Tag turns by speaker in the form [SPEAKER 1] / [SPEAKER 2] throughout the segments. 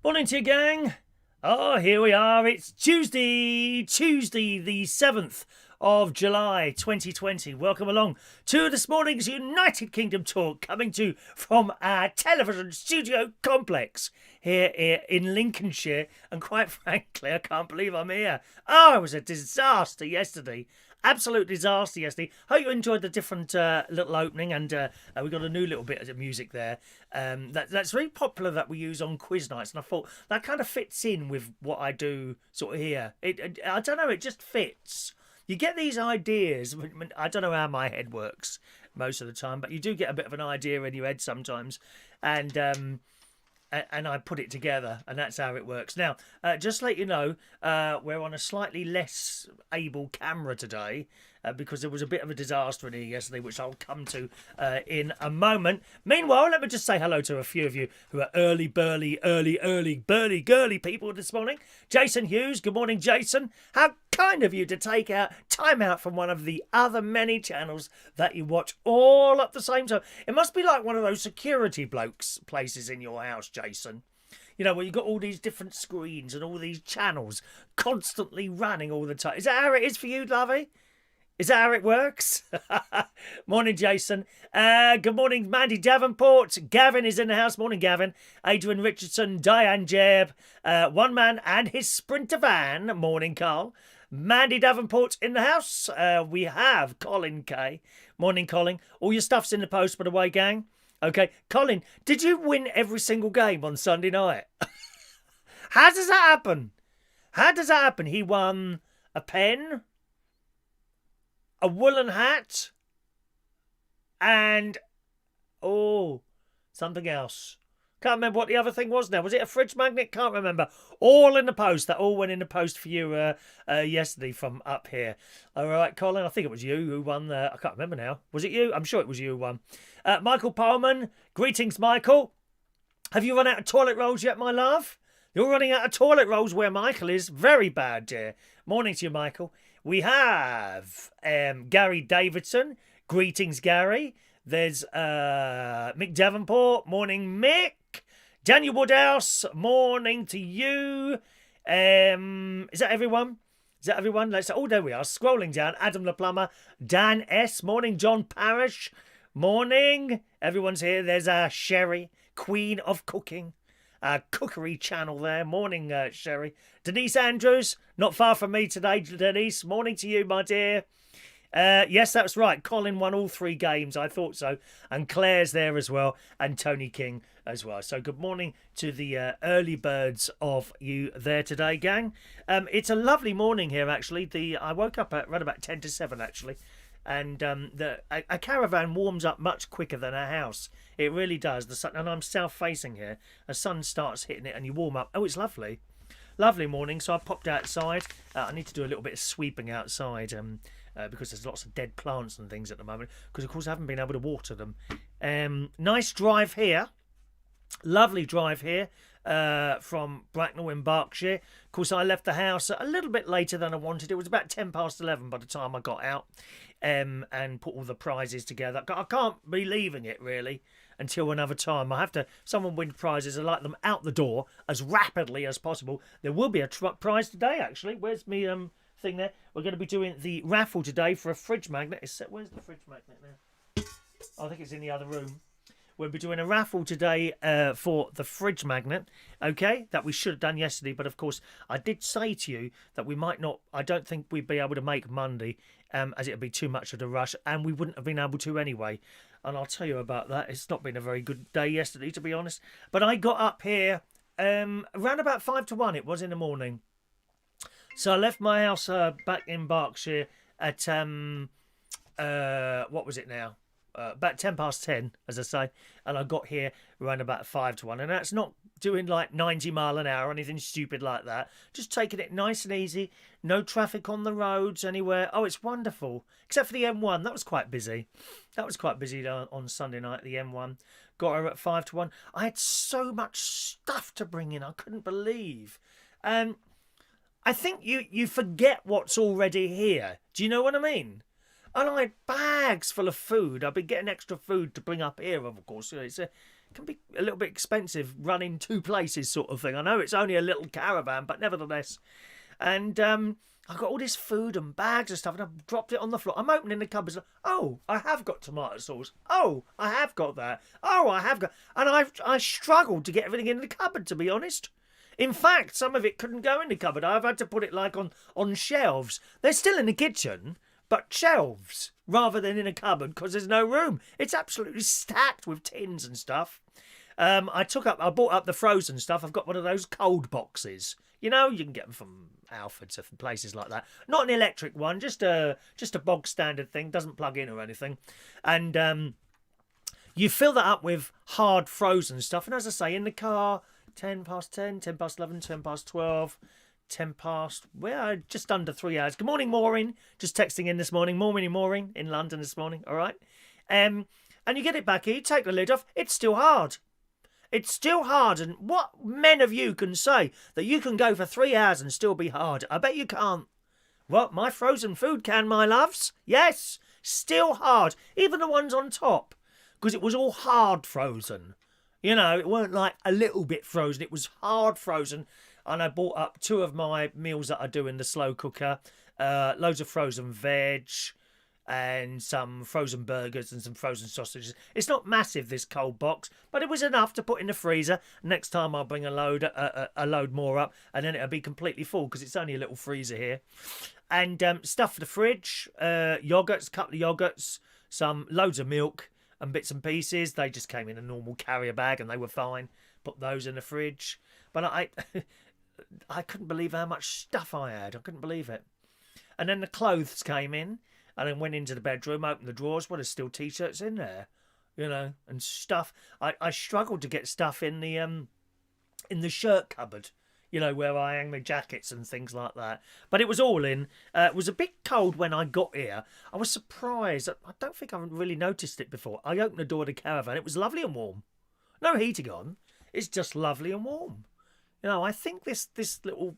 [SPEAKER 1] Morning to you, gang. Oh, here we are. It's Tuesday the 7th of July 2020. Welcome along to this morning's United Kingdom talk, coming to from our television studio complex here in Lincolnshire. And quite frankly, I can't believe I'm here. Oh, it was a disaster yesterday. Absolute disaster yesterday. Hope you enjoyed the different little opening, and we got a new little bit of music there. That's very popular that we use on quiz nights, and I thought that kind of fits in with what I do sort of here. I don't know, it just fits. You get these ideas. I don't know how my head works most of the time, but you do get a bit of an idea in your head sometimes, and I put it together, and that's how it works. Now, just to let you know, we're on a slightly less able camera today because there was a bit of a disaster in here yesterday, which I'll come to in a moment. Meanwhile, let me just say hello to a few of you who are early, girly people this morning. Jason Hughes, good morning, Jason. How kind of you to take out time out from one of the other many channels that you watch all at the same time. It must be like one of those security blokes places in your house, Jason. You know, where you've got all these different screens and all these channels constantly running all the time. Is that how it is for you, lovey? Is that how it works? Morning, Jason. Good morning, Mandy Davenport. Gavin is in the house. Morning, Gavin. Adrian Richardson, Diane Jebb, One Man and his Sprinter van. Morning, Carl. Mandy Davenport in the house. We have Colin K. Morning, Colin. All your stuff's in the post, by the way, gang. Okay, Colin, did you win every single game on Sunday night? How does that happen? How does that happen? He won a pen, a woolen hat, and something else. Can't remember what the other thing was now. Was it a fridge magnet? Can't remember. All in the post. That all went in the post for you yesterday from up here. All right, Colin, I think it was you who won. I can't remember now. Was it you? I'm sure it was you who won. Michael Parman. Greetings, Michael. Have you run out of toilet rolls yet, my love? You're running out of toilet rolls where Michael is. Very bad, dear. Morning to you, Michael. We have Gary Davidson. Greetings, Gary. There's Mick Davenport. Morning, Mick. Daniel Woodhouse. Morning to you. Is that everyone? Is that everyone? There we are. Scrolling down. Adam the Plumber. Dan S. Morning, John Parrish. Morning. Everyone's here. There's Sherry, Queen of Cooking. Cookery channel there. Morning, Sherry. Denise Andrews. Not far from me today, Denise. Morning to you, my dear. Yes, that's right. Colin won all 3 games. I thought so. And Claire's there as well. And Tony King as well. So good morning to the early birds of you there today, gang. It's a lovely morning here, actually. I woke up at right about 10 to 7, actually. And a caravan warms up much quicker than a house. It really does. The sun, and I'm south-facing here. The sun starts hitting it and you warm up. Oh, it's lovely. Lovely morning. So I popped outside. I need to do a little bit of sweeping outside because there's lots of dead plants and things at the moment. Because, of course, I haven't been able to water them. Nice drive here. Lovely drive here from Bracknell in Berkshire. Of course, I left the house a little bit later than I wanted. It was about 10 past 11 by the time I got out and put all the prizes together. I can't be leaving it, really, until another time. I have to, someone win prizes, I like them out the door as rapidly as possible. There will be a prize today, actually. Where's me thing there? We're going to be doing the raffle today for a fridge magnet. Where's the fridge magnet now? I think it's in the other room. We'll be doing a raffle today for the fridge magnet, okay, that we should have done yesterday. But, of course, I did say to you that we might not, I don't think we'd be able to make Monday as it would be too much of a rush, and we wouldn't have been able to anyway. And I'll tell you about that. It's not been a very good day yesterday, to be honest. But I got up here around about 5 to 1, it was in the morning. So I left my house back in Berkshire at, what was it now? About 10 past 10, as I say, and I got here around about 5 to 1. And that's not doing like 90 mile an hour or anything stupid like that. Just taking it nice and easy. No traffic on the roads anywhere. Oh, it's wonderful. Except for the M1. That was quite busy. That was quite busy on Sunday night, the M1. Got her at 5 to 1. I had so much stuff to bring in. I couldn't believe. I think you forget what's already here. Do you know what I mean? And I had bags full of food. I've been getting extra food to bring up here, of course. can be a little bit expensive running 2 places sort of thing. I know it's only a little caravan, but nevertheless. And I got all this food and bags and stuff, and I've dropped it on the floor. I'm opening the cupboards. Oh, I have got tomato sauce. Oh, I have got that. Oh, I have got... And I struggled to get everything in the cupboard, to be honest. In fact, some of it couldn't go in the cupboard. I've had to put it like on shelves. They're still in the kitchen, but shelves rather than in a cupboard because there's no room. It's absolutely stacked with tins and stuff. I bought up the frozen stuff. I've got one of those cold boxes. You know, you can get them from Alfred's or from places like that. Not an electric one, just a bog standard thing. Doesn't plug in or anything. And you fill that up with hard frozen stuff. And as I say, in the car, 10 past 10, 10 past 11, 10 past 12, 10 past, just under 3 hours. Good morning, Maureen. Just texting in this morning. Maureen in London this morning. All right. And you get it back here, you take the lid off. It's still hard. It's still hard, and what men of you can say that you can go for 3 hours and still be hard? I bet you can't. What, my frozen food can, my loves? Yes, still hard. Even the ones on top, because it was all hard frozen. You know, it weren't like a little bit frozen. It was hard frozen, and I bought up 2 of my meals that I do in the slow cooker, loads of frozen veg, and some frozen burgers and some frozen sausages. It's not massive, this cold box, but it was enough to put in the freezer. Next time I'll bring a load more up, and then it'll be completely full because it's only a little freezer here. And stuff for the fridge, yogurts, couple of yogurts, some loads of milk and bits and pieces. They just came in a normal carrier bag and they were fine. Put those in the fridge. But I couldn't believe how much stuff I had. I couldn't believe it. And then the clothes came in. And then went into the bedroom, opened the drawers. Well, there's still T-shirts in there, you know, and stuff. I struggled to get stuff in the shirt cupboard, you know, where I hang my jackets and things like that. But it was all in. It was a bit cold when I got here. I was surprised. I don't think I've really noticed it before. I opened the door of the caravan. It was lovely and warm. No heating on. It's just lovely and warm. You know, I think this little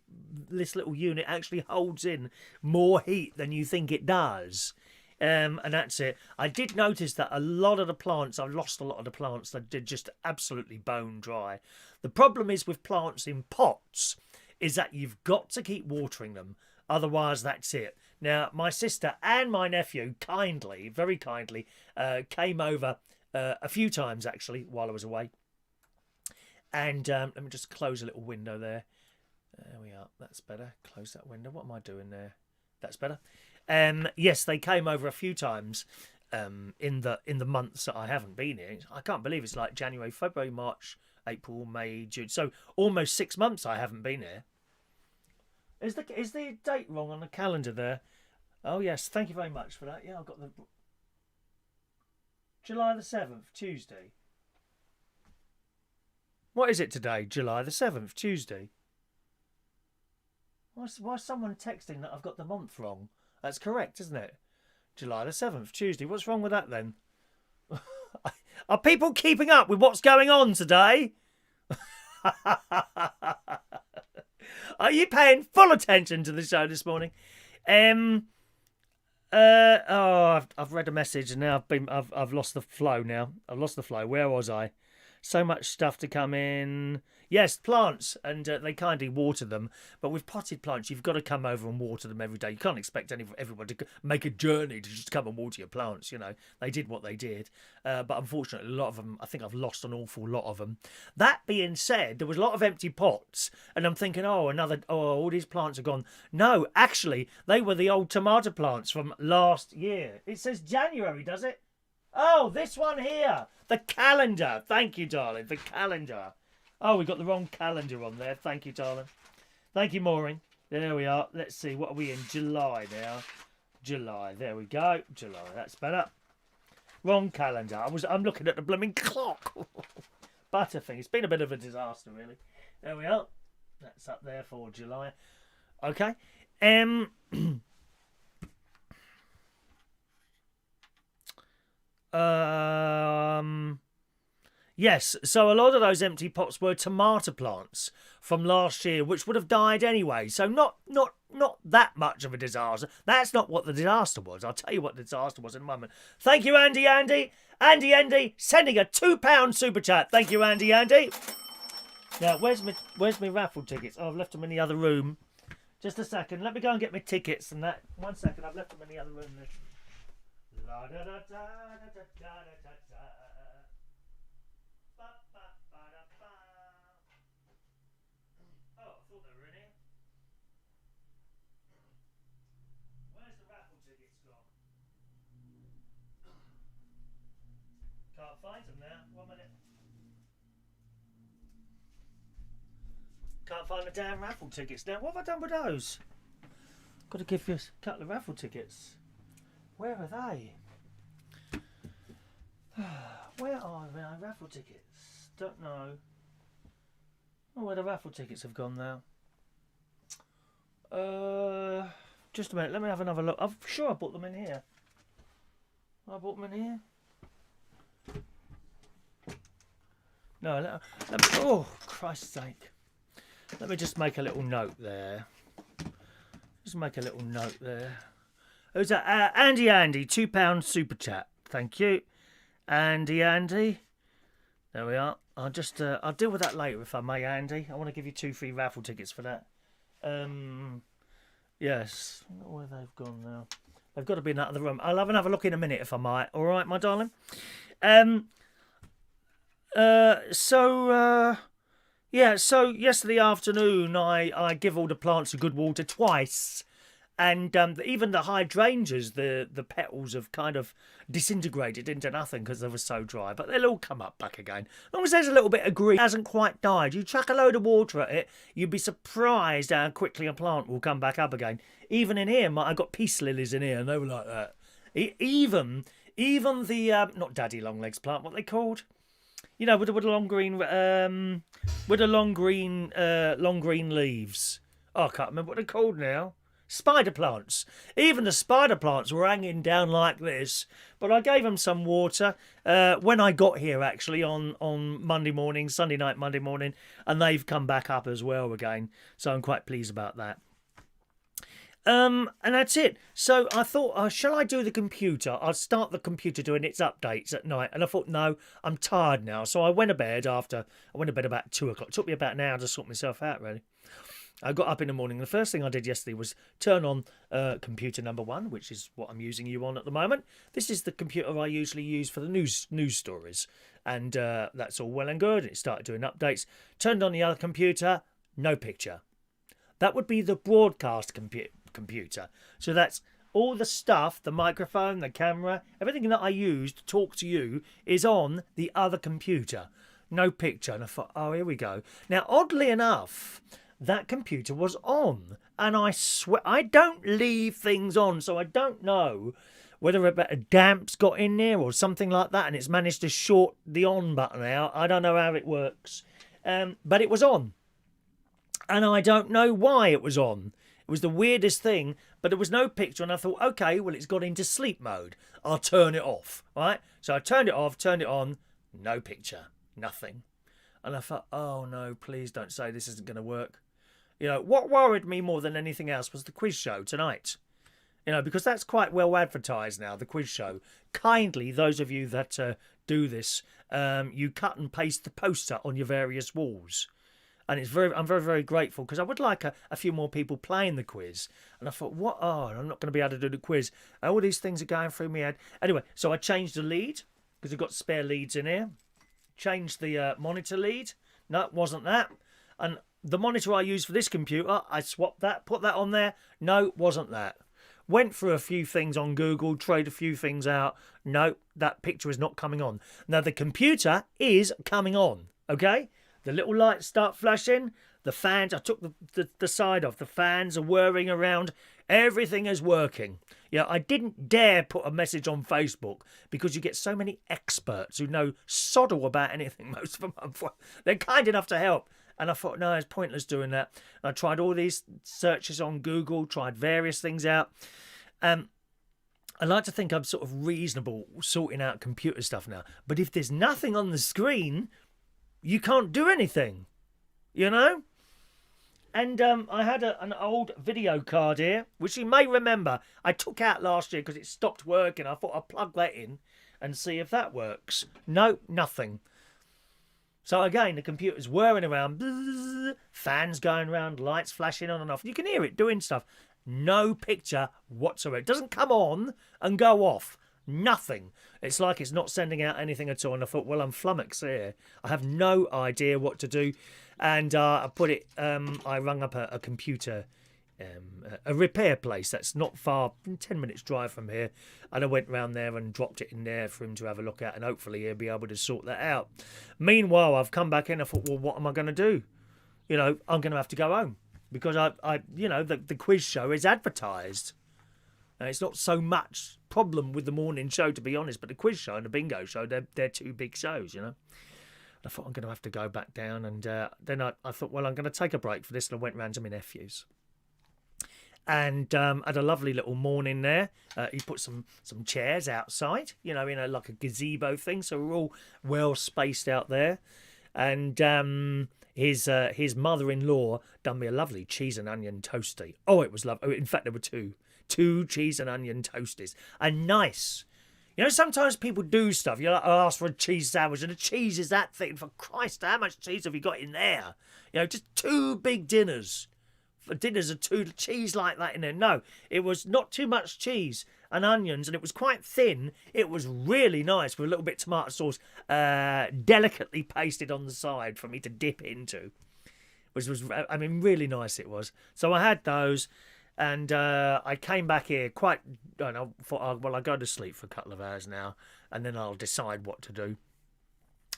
[SPEAKER 1] unit actually holds in more heat than you think it does. And that's it. I did notice that a lot of the plants, I've lost a lot of the plants that did just absolutely bone dry. The problem is with plants in pots is that you've got to keep watering them. Otherwise, that's it. Now, my sister and my nephew kindly, very kindly, came over a few times, actually, while I was away. And let me just close a little window there. There we are. That's better. Close that window. What am I doing there? That's better. Yes, they came over a few times in the months that I haven't been here. I can't believe it's like January, February, March, April, May, June. So almost 6 months I haven't been here. Is the date wrong on the calendar there? Oh yes, thank you very much for that. Yeah, I've got the July the 7th, Tuesday. What is it today? July the 7th, Tuesday. Why is someone texting that I've got the month wrong? That's correct, isn't it? July the 7th, Tuesday. What's wrong with that then? Are people keeping up with what's going on today? Are you paying full attention to the show this morning? I've read a message and now I've lost the flow now. I've lost the flow. Where was I? So much stuff to come in. Yes, plants, and they kindly water them. But with potted plants, you've got to come over and water them every day. You can't expect everyone to make a journey to just come and water your plants, you know. They did what they did. But unfortunately, a lot of them, I think I've lost an awful lot of them. That being said, there was a lot of empty pots, and I'm thinking, all these plants are gone. No, actually, they were the old tomato plants from last year. It says January, does it? Oh, this one here. The calendar. Thank you, darling. The calendar. Oh, we got the wrong calendar on there. Thank you, darling. Thank you, Maureen. There we are. Let's see. What are we in? July now. July. There we go. July. That's better. Wrong calendar. I'm looking at the blooming clock. Butterthing. It's been a bit of a disaster, really. There we are. That's up there for July. Okay. Yes, so a lot of those empty pots were tomato plants from last year, which would have died anyway. So not that much of a disaster. That's not what the disaster was. I'll tell you what the disaster was in a moment. Thank you, Andy, sending a £2 super chat. Thank you, Andy. Now, where's my raffle tickets? Oh, I've left them in the other room. Just a second. Let me go and get my tickets and that. 1 second. I've left them in the other room. La da da da da da da da da. Oh, I thought they were in here. Where's the raffle tickets gone? Can't find them now. 1 minute. Can't find the damn raffle tickets now. What have I done with those? Got to give you a couple of raffle tickets. Where are they? Where are my raffle tickets? Don't know. Oh, where the raffle tickets have gone now. Just a minute. Let me have another look. I'm sure I bought them in here. I bought them in here. No, let me, oh, Christ's sake. Let me just make a little note there. Just make a little note there. Who's that? Andy, £2 super chat. Thank you. Andy. There we are. I'll deal with that later if I may, Andy. I want to give you 2 free raffle tickets for that. Yes. I don't know where they've gone now. They've got to be in that other room. I'll have another look in a minute if I might. All right, my darling. So yesterday afternoon I give all the plants a good water twice. And even the hydrangeas, the petals have kind of disintegrated into nothing because they were so dry. But they'll all come up back again. As long as there's a little bit of green, it hasn't quite died. You chuck a load of water at it, you'd be surprised how quickly a plant will come back up again. Even in here, I've got peace lilies in here, and they were like that. Even the not daddy long legs plant, what are they called? You know, with the long green long green leaves. Oh, I can't remember what they're called now. Spider plants. Even the spider plants were hanging down like this. But I gave them some water when I got here, actually, on Monday morning, Sunday night, Monday morning. And they've come back up as well again. So I'm quite pleased about that. And that's it. So I thought, shall I do the computer? I'll start the computer doing its updates at night. And I thought, no, I'm tired now. So I went to bed about 2 o'clock. It took me about an hour to sort myself out, really. I got up in the morning. The first thing I did yesterday was turn on computer number 1, which is what I'm using you on at the moment. This is the computer I usually use for the news stories. And that's all well and good. It started doing updates. Turned on the other computer, no picture. That would be the broadcast computer. So that's all the stuff, the microphone, the camera, everything that I use to talk to you is on the other computer. No picture. And I thought, oh, here we go. Now, oddly enough, that computer was on, and I swear I don't leave things on, so I don't know whether a bit of damp's got in there or something like that, and it's managed to short the on button out. I don't know how it works, but it was on, and I don't know why it was on. It was the weirdest thing, but there was no picture, and I thought, okay, well, it's got into sleep mode. I'll turn it off, right? So I turned it off, turned it on, no picture, nothing, and I thought, oh no, please don't say this isn't going to work. You know, what worried me more than anything else was the quiz show tonight. You know, because that's quite well advertised now, the quiz show. Kindly, those of you that do this, you cut and paste the poster on your various walls. And I'm very, very grateful because I would like a few more people playing the quiz. And I thought, what? Oh, I'm not going to be able to do the quiz. All these things are going through my head. Anyway, so I changed the lead because I've got spare leads in here. Changed the monitor lead. No, it wasn't that. And the monitor I use for this computer, I swapped that, put that on there. No, wasn't that. Went through a few things on Google, tried a few things out. No, that picture is not coming on. Now, the computer is coming on, okay? The little lights start flashing. The fans, I took the side off. The fans are whirring around. Everything is working. Yeah, I didn't dare put a message on Facebook because you get so many experts who know sod all about anything, most of them. They're kind enough to help. And I thought, no, it's pointless doing that. And I tried all these searches on Google, tried various things out. I like to think I'm sort of reasonable sorting out computer stuff now. But if there's nothing on the screen, you can't do anything, you know? And I had an old video card here, which you may remember I took out last year because it stopped working. I thought I'd plug that in and see if that works. No, nothing. So again, the computer's whirring around, bzzz, fans going around, lights flashing on and off. You can hear it doing stuff. No picture whatsoever. It doesn't come on and go off. Nothing. It's like it's not sending out anything at all. And I thought, well, I'm flummoxed here. I have no idea what to do. And I put it, I rung up a computer, a repair place that's not far, 10 minutes drive from here. And I went round there and dropped it in there for him to have a look at. And hopefully he'll be able to sort that out. Meanwhile, I've come back in. I thought, well, what am I going to do? You know, I'm going to have to go home. Because the quiz show is advertised. And it's not so much problem with the morning show, to be honest, but the quiz show and the bingo show, they're two big shows, you know. I thought I'm going to have to go back down, and then I thought, well, I'm going to take a break for this, and I went round to my nephew's. And had a lovely little morning there. He put some chairs outside, you know, like a gazebo thing, so we're all well spaced out there. And his mother-in-law done me a lovely cheese and onion toastie. Oh, it was lovely. In fact, there were two cheese and onion toasties. And nice. You know, sometimes people do stuff. You like, ask for a cheese sandwich, and the cheese is that thing. For Christ, how much cheese have you got in there? You know, just two big dinners. For dinners are two cheese like that in there. No, it was not too much cheese and onions, and it was quite thin. It was really nice with a little bit of tomato sauce, delicately pasted on the side for me to dip into. Which was, I mean, really nice it was. So I had those. And I came back here quite, I thought, well, I'll go to sleep for a couple of hours now, and then I'll decide what to do.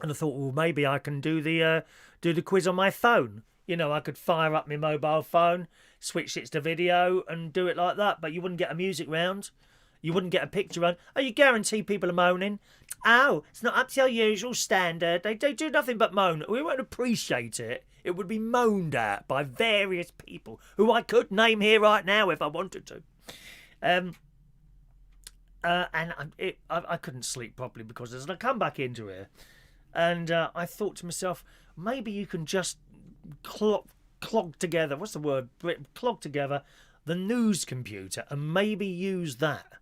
[SPEAKER 1] And I thought, well, maybe I can do the quiz on my phone. You know, I could fire up my mobile phone, switch it to video, and do it like that. But you wouldn't get a music round. You wouldn't get a picture round. Oh, you guarantee people are moaning. Oh, it's not up to your usual standard. They do nothing but moan. We won't appreciate it. It would be moaned at by various people who I could name here right now if I wanted to. And I couldn't sleep properly because as I come back into here, and I thought to myself, maybe you can just clog together, what's the word? Clog together the news computer and maybe use that.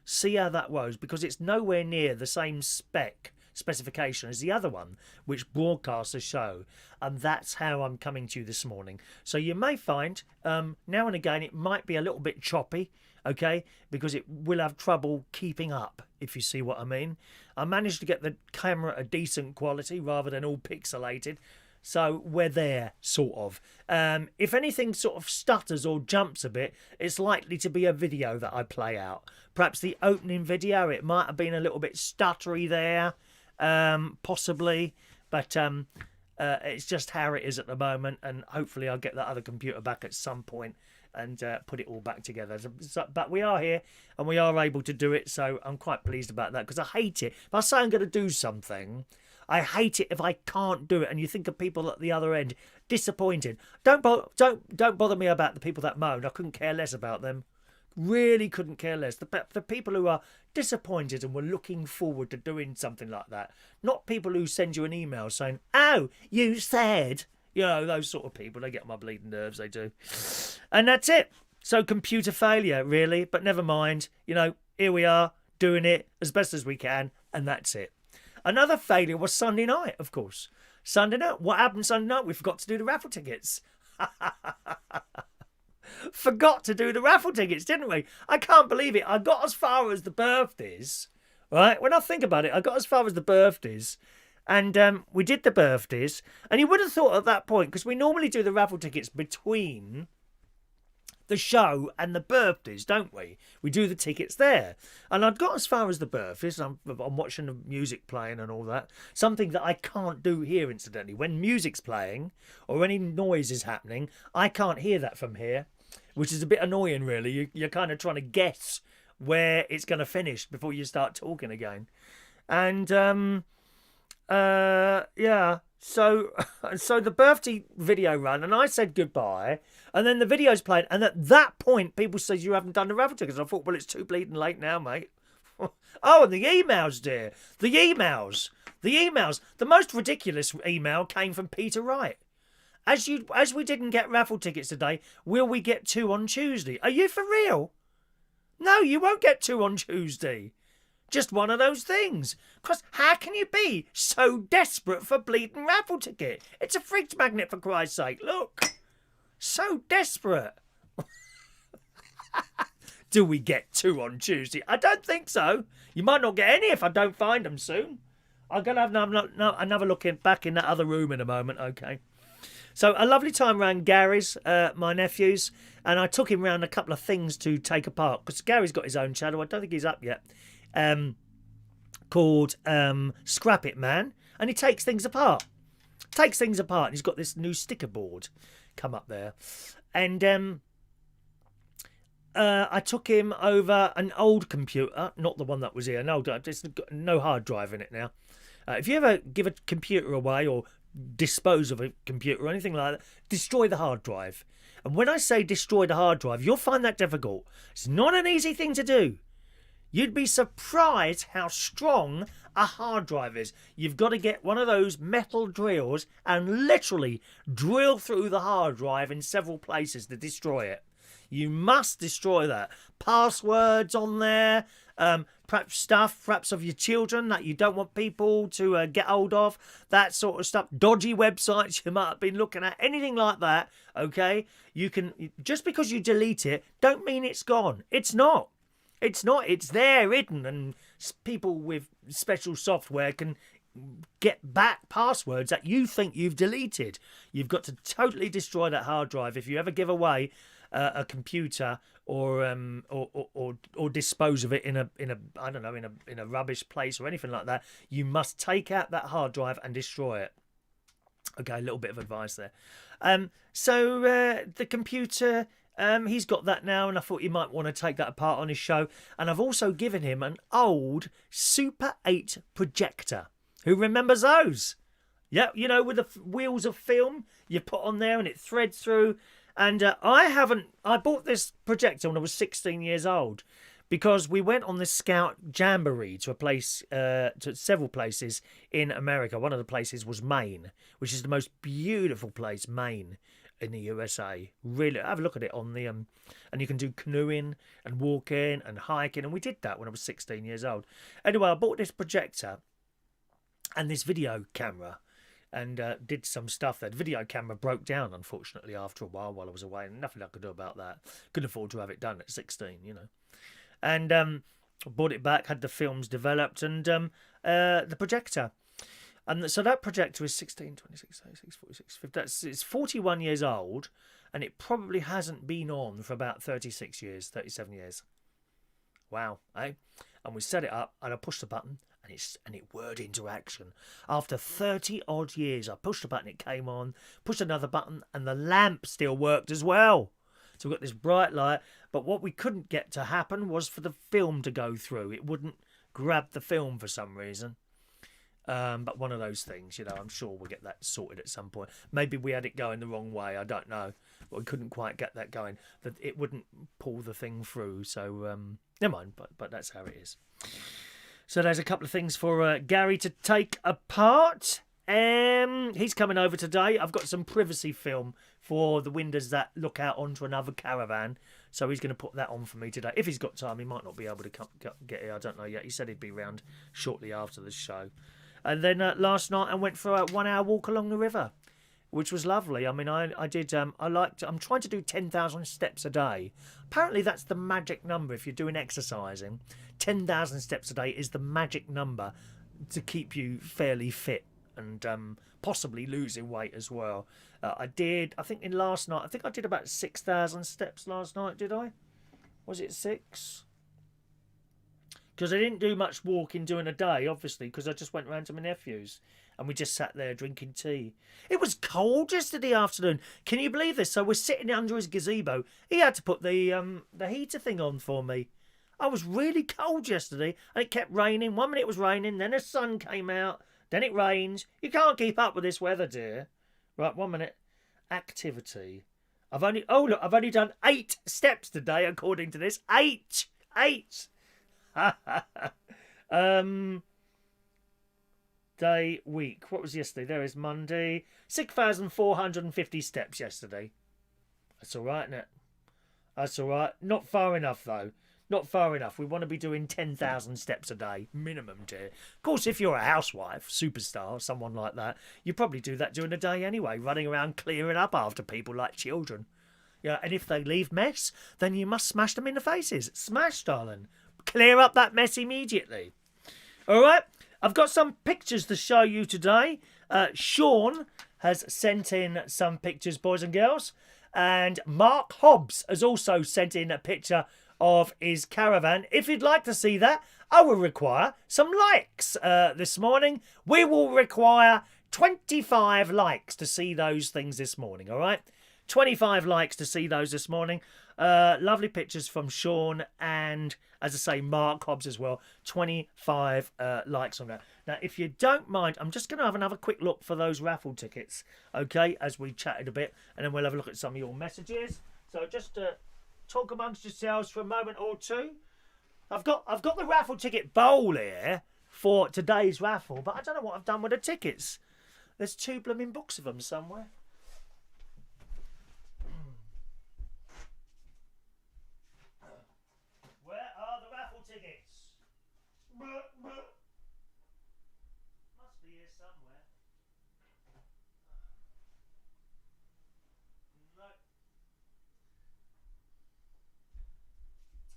[SPEAKER 1] See how that goes, because it's nowhere near the same specification as the other one, which broadcasts a show, and that's how I'm coming to you this morning. So you may find now and again it might be a little bit choppy, okay, because it will have trouble keeping up, if you see what I mean. I managed to get the camera a decent quality rather than all pixelated, so we're there, sort of. If anything sort of stutters or jumps a bit, it's likely to be a video that I play out. Perhaps the opening video, it might have been a little bit stuttery there, possibly, but it's just how it is at the moment, and hopefully I'll get that other computer back at some point and put it all back together. But we are here, and we are able to do it, so I'm quite pleased about that, because I hate it. If I say I'm going to do something, I hate it if I can't do it, and you think of people at the other end, disappointed. Don't bother me about the people that moan. I couldn't care less about them. Really couldn't care less. The people who are disappointed and were looking forward to doing something like that. Not people who send you an email saying, oh, you said. You know, those sort of people, they get on my bleeding nerves, they do. And that's it. So computer failure, really. But never mind. You know, here we are, doing it as best as we can, and that's it. Another failure was Sunday night, of course. Sunday night. What happened Sunday night? We forgot to do the raffle tickets. Forgot to do the raffle tickets, didn't we? I can't believe it. I got as far as the birthdays, right? When I think about it, I got as far as the birthdays, and we did the birthdays, and you would have thought at that point, because we normally do the raffle tickets between the show and the birthdays, don't we? We do the tickets there. And I'd got as far as the birthdays. I'm watching the music playing and all that. Something that I can't do here, incidentally. When music's playing or any noise is happening, I can't hear that from here, which is a bit annoying, really. You're kind of trying to guess where it's going to finish before you start talking again. And, yeah, So, so the birthday video ran, and I said goodbye, and then the video's playing, and at that point, people said you haven't done the raffle tickets. I thought, well, it's too bleeding late now, mate. Oh, and the emails, dear, the emails. The most ridiculous email came from Peter Wright. As we didn't get raffle tickets today, will we get 2 on Tuesday? Are you for real? No, you won't get 2 on Tuesday. Just one of those things. Because how can you be so desperate for bleeding raffle ticket? It's a fridge magnet, for Christ's sake. Look. So desperate. Do we get 2 on Tuesday? I don't think so. You might not get any if I don't find them soon. I'm going to have another look back in that other room in a moment, okay? So a lovely time around Gary's, my nephew's, and I took him round a couple of things to take apart, because Gary's got his own channel. I don't think he's up yet. Called Scrap It Man, and he takes things apart. He's got this new sticker board come up there, and I took him over an old computer, not the one that was here. No, there's got no hard drive in it now. If you ever give a computer away or dispose of a computer or anything like that, destroy the hard drive. And when I say destroy the hard drive, you'll find that difficult. It's not an easy thing to do. You'd be surprised how strong a hard drive is. You've got to get one of those metal drills and literally drill through the hard drive in several places to destroy it. You must destroy that. Passwords on there, perhaps of your children that you don't want people to get hold of, that sort of stuff. Dodgy websites you might have been looking at, anything like that, okay? You can, just because you delete it, don't mean it's gone. It's not. It's there hidden, and people with special software can get back passwords that you think you've deleted. You've got to totally destroy that hard drive if you ever give away a computer or dispose of it in a rubbish place or anything like that. You must take out that hard drive and destroy it. Okay, a little bit of advice there. So the computer, he's got that now, and I thought you might want to take that apart on his show. And I've also given him an old Super 8 projector. Who remembers those? Yeah, you know, with the wheels of film you put on there and it threads through. And I bought this projector when I was 16 years old, because we went on this Scout Jamboree to several places in America. One of the places was Maine, which is the most beautiful place, Maine, in the USA. Really, have a look at it on the and you can do canoeing and walking and hiking, and we did that when I was 16 years old. Anyway, I bought this projector and this video camera, and did some stuff there. The video camera broke down, unfortunately, after a while I was away, and nothing I could do about that. Couldn't afford to have it done at 16, you know. And bought it back, had the films developed, and the projector. And so that projector is 16, 26, 36, 46, 50. It's 41 years old, and it probably hasn't been on for about 36 years, 37 years. Wow, eh? And we set it up, and I pushed the button, and it whirred into action. After 30 odd years, I pushed a button, it came on, pushed another button, and the lamp still worked as well. So we've got this bright light, but what we couldn't get to happen was for the film to go through. It wouldn't grab the film for some reason. But one of those things, you know, I'm sure we'll get that sorted at some point. Maybe we had it going the wrong way, I don't know. But we couldn't quite get that going. That it wouldn't pull the thing through, so never mind, but that's how it is. So there's a couple of things for Gary to take apart. He's coming over today. I've got some privacy film for the windows that look out onto another caravan. So he's going to put that on for me today. If he's got time, he might not be able to get here. I don't know yet. He said he'd be round shortly after the show. And then last night I went for a 1 hour walk along the river, which was lovely. I mean, I did. I'm trying to do 10,000 steps a day. Apparently, that's the magic number if you're doing exercising. 10,000 steps a day is the magic number to keep you fairly fit and possibly losing weight as well. I think last night, I did about 6,000 steps last night, did I? Was it 6? Because I didn't do much walking during the day, obviously, because I just went round to my nephew's and we just sat there drinking tea. It was cold yesterday afternoon. Can you believe this? So we're sitting under his gazebo. He had to put the heater thing on for me. I was really cold yesterday, and it kept raining. 1 minute it was raining, then the sun came out, then it rains. You can't keep up with this weather, dear. Right, 1 minute. Activity. I've only done 8 steps today, according to this. 8! Day, week. What was yesterday? There is Monday. 6,450 steps yesterday. That's all right, isn't it? That's all right. Not far enough, though. Not far enough. We want to be doing 10,000 steps a day, minimum, dear. Of course, if you're a housewife, superstar, someone like that, you probably do that during the day anyway, running around clearing up after people like children. Yeah, and if they leave mess, then you must smash them in the faces. Smash, darling. Clear up that mess immediately. All right? I've got some pictures to show you today. Sean has sent in some pictures, boys and girls. And Mark Hobbs has also sent in a picture of his caravan. If you'd like to see that, I will require some likes this morning. We will require 25 likes to see those things this morning, all right? 25 likes to see those this morning. Lovely pictures from Sean and, as I say, Mark Hobbs as well. 25 likes on that. Now, if you don't mind, I'm just going to have another quick look for those raffle tickets, okay, as we chatted a bit, and then we'll have a look at some of your messages. So just talk amongst yourselves for a moment or two. I've got the raffle ticket bowl here for today's raffle, but I don't know what I've done with the tickets. There's 2 blooming books of them somewhere. Where are the raffle tickets? Must be here somewhere. No.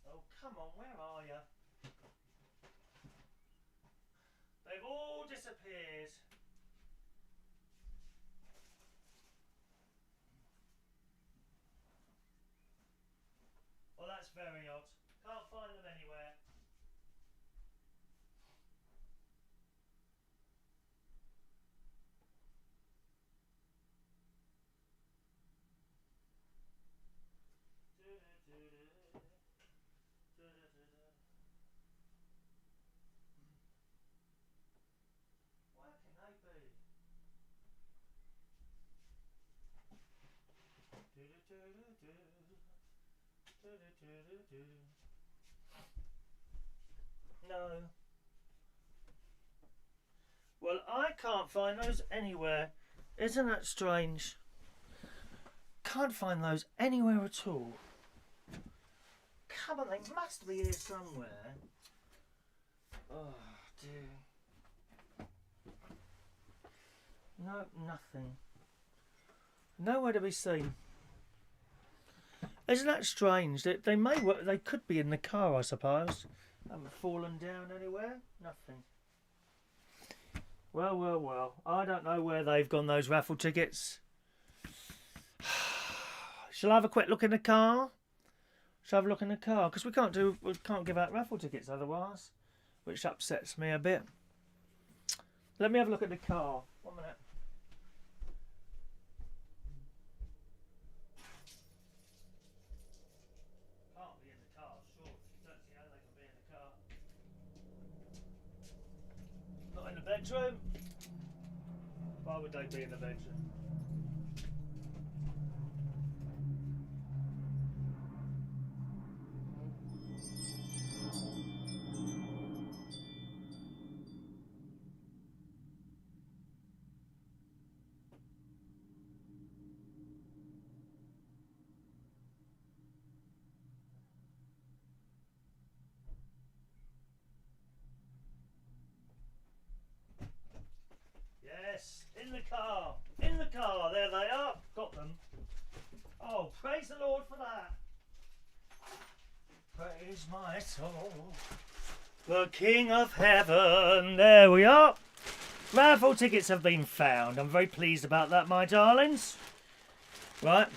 [SPEAKER 1] Oh, come on, where are you? They've all disappeared. Well, that's very odd. Can't find them anywhere. Where can they be? No. Well, I can't find those anywhere. Isn't that strange? Can't find those anywhere at all. Come on, they must be here somewhere. Oh, dear. No, nothing. Nowhere to be seen. Isn't that strange? They could be in the car, I suppose. Haven't fallen down anywhere. Nothing. Well. I don't know where they've gone, those raffle tickets. Shall I have a quick look in the car? Shall I have a look in the car? Because we can't give out raffle tickets otherwise, which upsets me a bit. Let me have a look at the car. 1 minute. Can't be in the car, sure. Don't see how they can be in the car. Not in the bedroom. Why would they be in the bedroom? Yes, in the car. In the car. There they are. Got them. Oh, praise the Lord for that. Praise my soul. The King of Heaven. There we are. Raffle tickets have been found. I'm very pleased about that, my darlings. Right.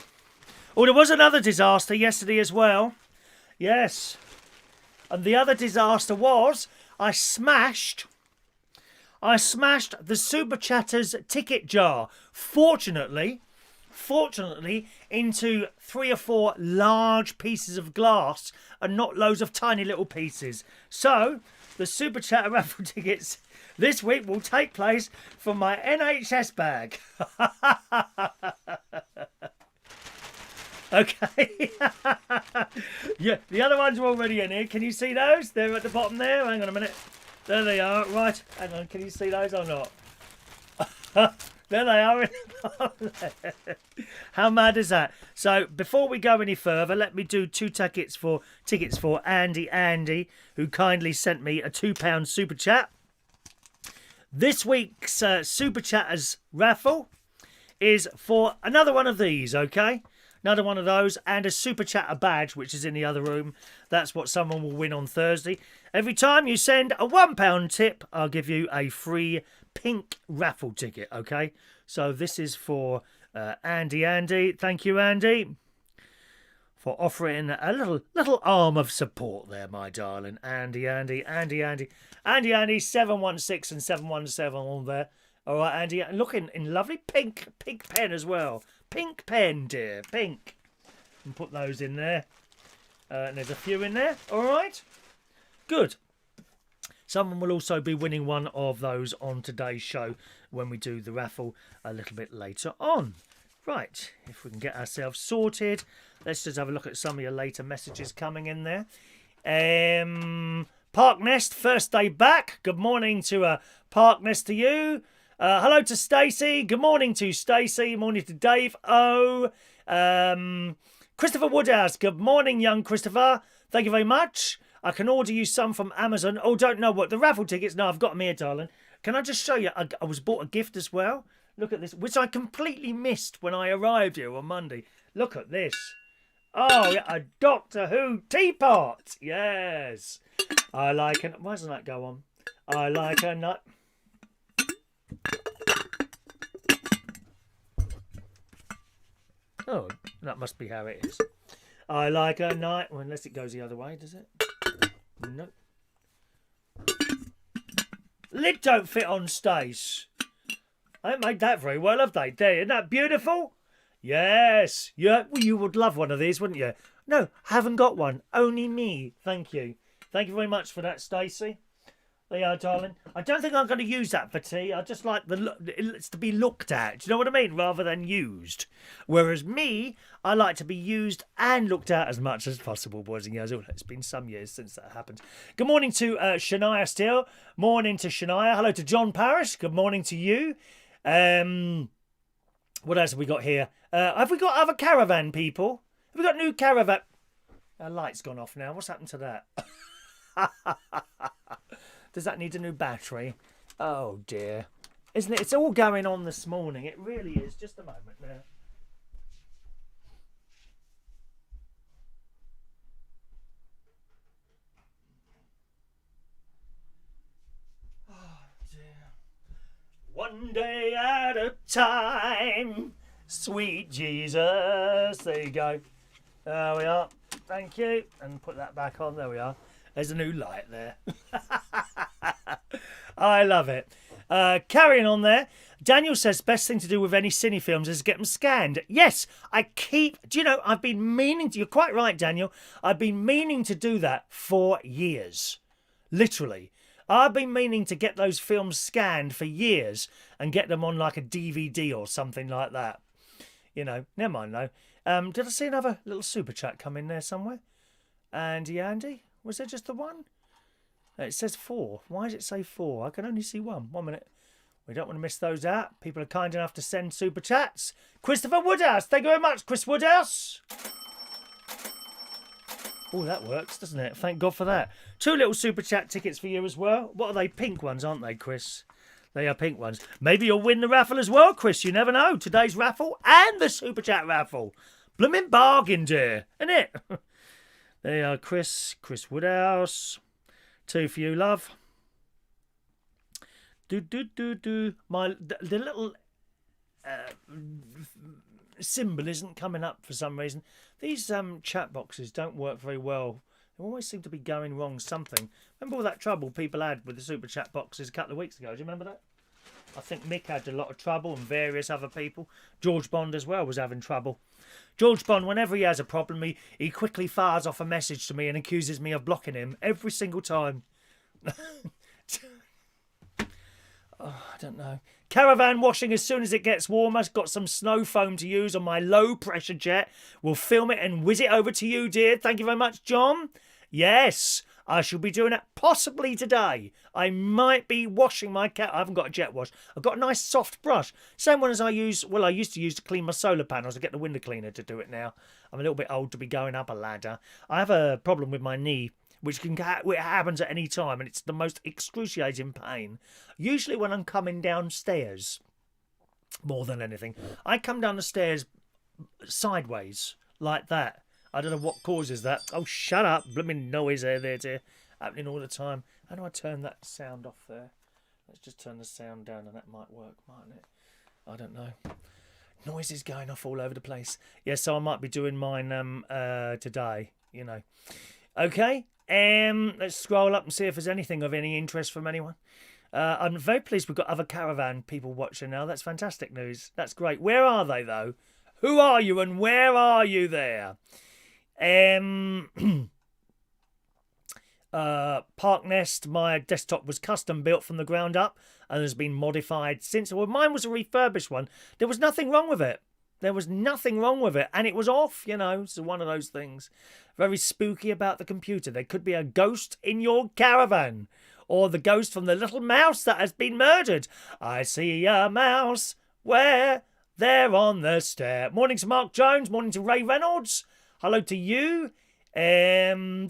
[SPEAKER 1] Oh, there was another disaster yesterday as well. Yes. And the other disaster was I smashed the Super Chatters ticket jar. Fortunately, into 3 or 4 large pieces of glass and not loads of tiny little pieces. So, the Super Chatter raffle tickets, this week will take place from my NHS bag. Okay. Yeah, the other ones are already in here. Can you see those? They're at the bottom there. Hang on a minute. There they are. Right. Hang on. Can you see those or not? There they are. How mad is that? So before we go any further, let me do two tickets for Andy, who kindly sent me a £2 super chat. This week's super chatters raffle is for another one of these, okay? Another one of those, and a super chatter badge, which is in the other room. That's what someone will win on Thursday. Every time you send a £1 tip, I'll give you a free pink raffle ticket, okay? So this is for Andy. Thank you, Andy, for offering a little arm of support there, my darling. Andy, 716 and 717 on there. All right, Andy, and look in lovely pink pen as well. Pink pen, dear, pink. And put those in there. And there's a few in there. All right, good. Someone will also be winning one of those on today's show when we do the raffle a little bit later on. Right, if we can get ourselves sorted, let's just have a look at some of your later messages coming in there. Park Nest, first day back. Good morning to Park Nest to you. Hello to Stacey. Good morning to Stacey. Morning to Dave O. Christopher Woodhouse. Good morning, young Christopher. Thank you very much. I can order you some from Amazon. Oh, don't know what. The raffle tickets? No, I've got them here, darling. Can I just show you? I was bought a gift as well. Look at this, which I completely missed when I arrived here on Monday. Look at this. Oh, yeah, a Doctor Who teapot. Yes. I like it. Why doesn't that go on? I like a nut. Oh, that must be how it is. I like a night. Well, unless it goes the other way, does it? No. Lid don't fit on Stace. I haven't made that very well, have they? There, isn't that beautiful? Yes. Yeah. Well, you would love one of these, wouldn't you? No, haven't got one. Only me. Thank you. Thank you very much for that, Stacey. There you are, darling. I don't think I'm going to use that for tea. I just like it's to be looked at. Do you know what I mean? Rather than used. Whereas me, I like to be used and looked at as much as possible, boys and girls. Oh, it's been some years since that happened. Good morning to Shania still. Morning to Shania. Hello to John Parrish. Good morning to you. What else have we got here? Have we got other caravan people? Have we got new caravan? Our light's gone off now. What's happened to that? Does that need a new battery? Oh dear. Isn't it? It's all going on this morning. It really is. Just a moment now. Oh dear. One day at a time. Sweet Jesus. There you go. There we are. Thank you. And put that back on. There we are. There's a new light there. I love it. Carrying on there. Daniel says best thing to do with any cine films is get them scanned. Yes, do you know, I've been meaning to, you're quite right, Daniel. I've been meaning to do that for years. Literally. I've been meaning to get those films scanned for years and get them on like a DVD or something like that. You know, never mind though. Did I see another little super chat come in there somewhere? Andy? Was there just the one? It says 4. Why does it say 4? I can only see one. 1 minute. We don't want to miss those out. People are kind enough to send super chats. Christopher Woodhouse. Thank you very much, Chris Woodhouse. Oh, that works, doesn't it? Thank God for that. 2 little super chat tickets for you as well. What are they? Pink ones, aren't they, Chris? They are pink ones. Maybe you'll win the raffle as well, Chris. You never know. Today's raffle and the super chat raffle. Blooming bargain, dear. Isn't it? There you are, Chris Woodhouse. 2 for you, love. The little symbol isn't coming up for some reason. These chat boxes don't work very well. They always seem to be going wrong something. Remember all that trouble people had with the super chat boxes a couple of weeks ago? Do you remember that? I think Mick had a lot of trouble and various other people. George Bond as well was having trouble. George Bond, whenever he has a problem, he quickly fires off a message to me and accuses me of blocking him every single time. I don't know. Caravan washing as soon as it gets warmer. Got some snow foam to use on my low pressure jet. We'll film it and whiz it over to you, dear. Thank you very much, John. Yes, I shall be doing it possibly today. I might be washing my cat. I haven't got a jet wash. I've got a nice soft brush. Same one as I use. Well, I used to use to clean my solar panels. I get the window cleaner to do it now. I'm a little bit old to be going up a ladder. I have a problem with my knee, which it happens at any time, and it's the most excruciating pain. Usually when I'm coming downstairs, more than anything, I come down the stairs sideways like that. I don't know what causes that. Oh, shut up! Blooming noise there, dear. Happening all the time. How do I turn that sound off there? Let's just turn the sound down, and that might work, mightn't it? I don't know. Noises going off all over the place. Yeah, so I might be doing mine today. You know. Okay. Let's scroll up and see if there's anything of any interest from anyone. I'm very pleased we've got other caravan people watching now. That's fantastic news. That's great. Where are they, though? Who are you and where are you there? Park Nest, my desktop was custom built from the ground up and has been modified since. Well, mine was a refurbished one. There was nothing wrong with it. There was nothing wrong with it, and it was off, you know. It's one of those things. Very spooky about the computer. There could be a ghost in your caravan, or the ghost from the little mouse that has been murdered. I see a mouse where they're on the stair. Morning to Mark Jones. Morning to Ray Reynolds. Hello to you. There we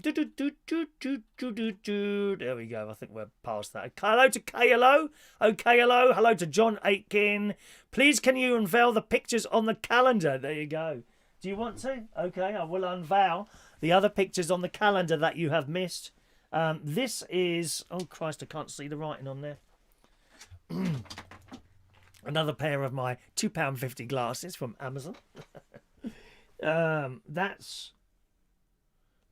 [SPEAKER 1] go. I think we're past that. Hello to KLO. Oh, KLO. Hello to John Aitken. Please, can you unveil the pictures on the calendar? There you go. Do you want to? Okay, I will unveil the other pictures on the calendar that you have missed. This is... Oh, Christ, I can't see the writing on there. Another pair of my £2.50 glasses from Amazon. That's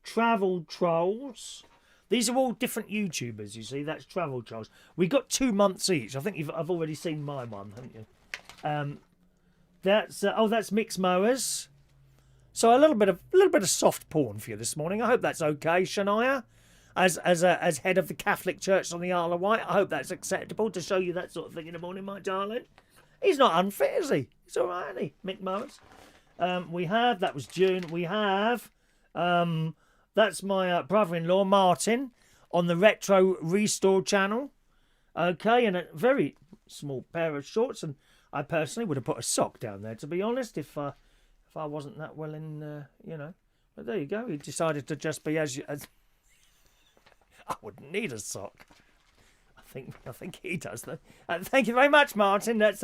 [SPEAKER 1] Travel Trolls. These are all different YouTubers, you see. That's Travel Trolls. We got 2 months each. I think I've already seen my one, haven't you? That's Mixed Mowers. So a little bit of soft porn for you this morning. I hope that's okay, Shania. As head of the Catholic Church on the Isle of Wight, I hope that's acceptable to show you that sort of thing in the morning, my darling. He's not unfit, is he? He's all right, isn't he? Mick Mowers. That was June. We have, that's my brother-in-law, Martin, on the Retro Restore channel. Okay, and a very small pair of shorts, and I personally would have put a sock down there, to be honest, if I wasn't that well in, you know. But there you go. He decided to just be as I wouldn't need a sock. I think he does though. Thank you very much, Martin. That's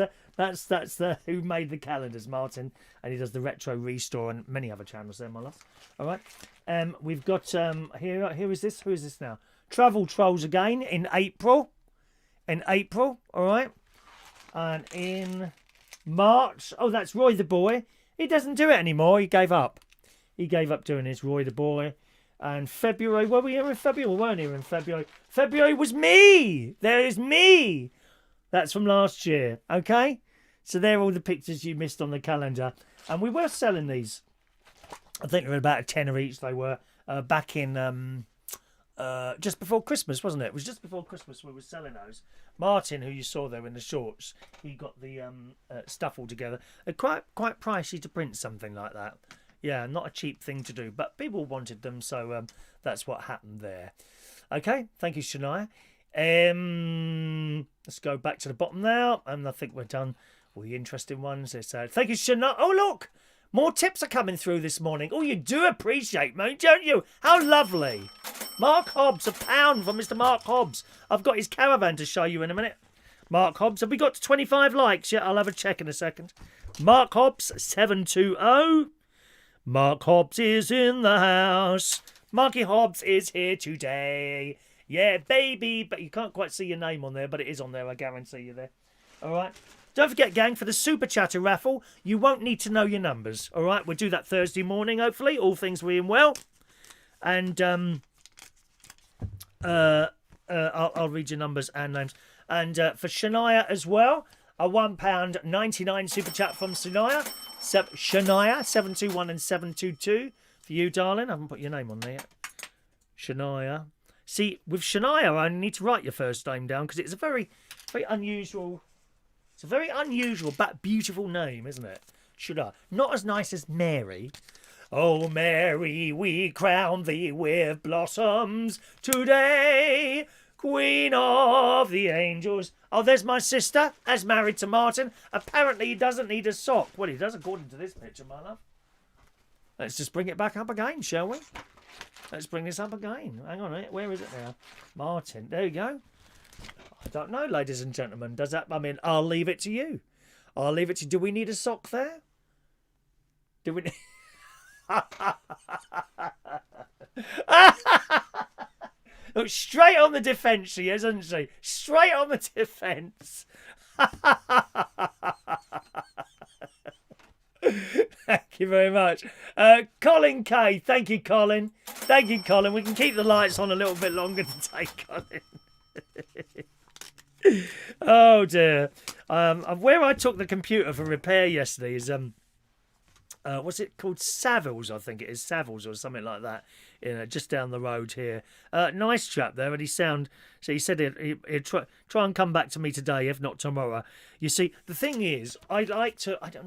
[SPEAKER 1] who made the calendars, Martin, and he does the Retro Restore and many other channels there, my love. All right. We've got here. Here is this. Who is this now? Travel Trolls again in April. All right. And in March. Oh, that's Roy the Boy. He doesn't do it anymore. He gave up. He gave up doing his Roy the Boy. And February, were we here in February? We weren't here in February. February was me. There is me. That's from last year. Okay? So there are all the pictures you missed on the calendar. And we were selling these. I think they were about a tenner each. They were back in just before Christmas, wasn't it? It was just before Christmas we were selling those. Martin, who you saw there in the shorts, he got the stuff all together. Quite pricey to print something like that. Yeah, not a cheap thing to do, but people wanted them, so that's what happened there. Okay, thank you, Shania. Let's go back to the bottom now, and I think we're done with the interesting ones. Thank you, Shania. Oh, look, more tips are coming through this morning. Oh, you do appreciate me, don't you? How lovely. Mark Hobbs, £1 from Mr. Mark Hobbs. I've got his caravan to show you in a minute. Mark Hobbs, have we got to 25 likes yet? I'll have a check in a second. Mark Hobbs, 720. Mark Hobbs is in the house. Marky Hobbs is here today. Yeah, baby. But you can't quite see your name on there, but it is on there. I guarantee you there. All right. Don't forget, gang, for the Super Chatter raffle, you won't need to know your numbers. All right. We'll do that Thursday morning, hopefully. All things being well. And I'll read your numbers and names. And for Shania as well, a £1.99 Super Chat from Shania. Shania, 721 and 722 for you, darling. I haven't put your name on there yet. Shania, See, with Shania, I need to write your first name down because it's a very, very unusual. It's a very unusual but beautiful name, isn't it? Should I? Not as nice as Mary. Oh, Mary, we crown thee with blossoms today, Queen of the Angels. Oh, there's my sister, as married to Martin. Apparently, he doesn't need a sock. Well, he does, according to this picture, my love. Let's just bring it back up again, shall we? Let's bring this up again. Hang on a minute. Where is it now? Martin. There you go. I don't know, ladies and gentlemen. Does that... I mean, I'll leave it to you. I'll leave it to you. Do we need a sock there? Do we... Look, straight on the defence she is, isn't she? Straight on the defence. Thank you very much. Colin K. Thank you, Colin. Thank you, Colin. We can keep the lights on a little bit longer today, Colin. Oh, dear. Where I took the computer for repair yesterday is... what's it called? Savills, I think it is. Savills or something like that. Just down the road here. Nice chap there, and so he said he'd try and come back to me today, if not tomorrow. You see, the thing is, I'm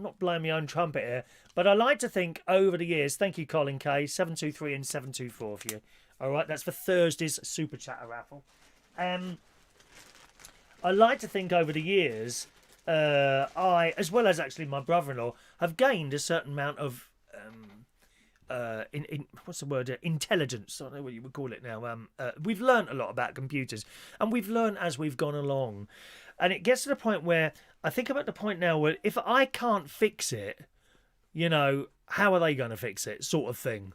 [SPEAKER 1] not blowing my own trumpet here, but I like to think over the years, thank you, Colin K, 723 and 724 for you. All right, that's for Thursday's Super Chatter raffle. I like to think over the years, I, as well as actually my brother-in-law, have gained a certain amount of what's the word? Intelligence. I don't know what you would call it now. We've learnt a lot about computers, and we've learnt as we've gone along. And it gets to the point where I think I'm at the point now where if I can't fix it, how are they going to fix it? Sort of thing.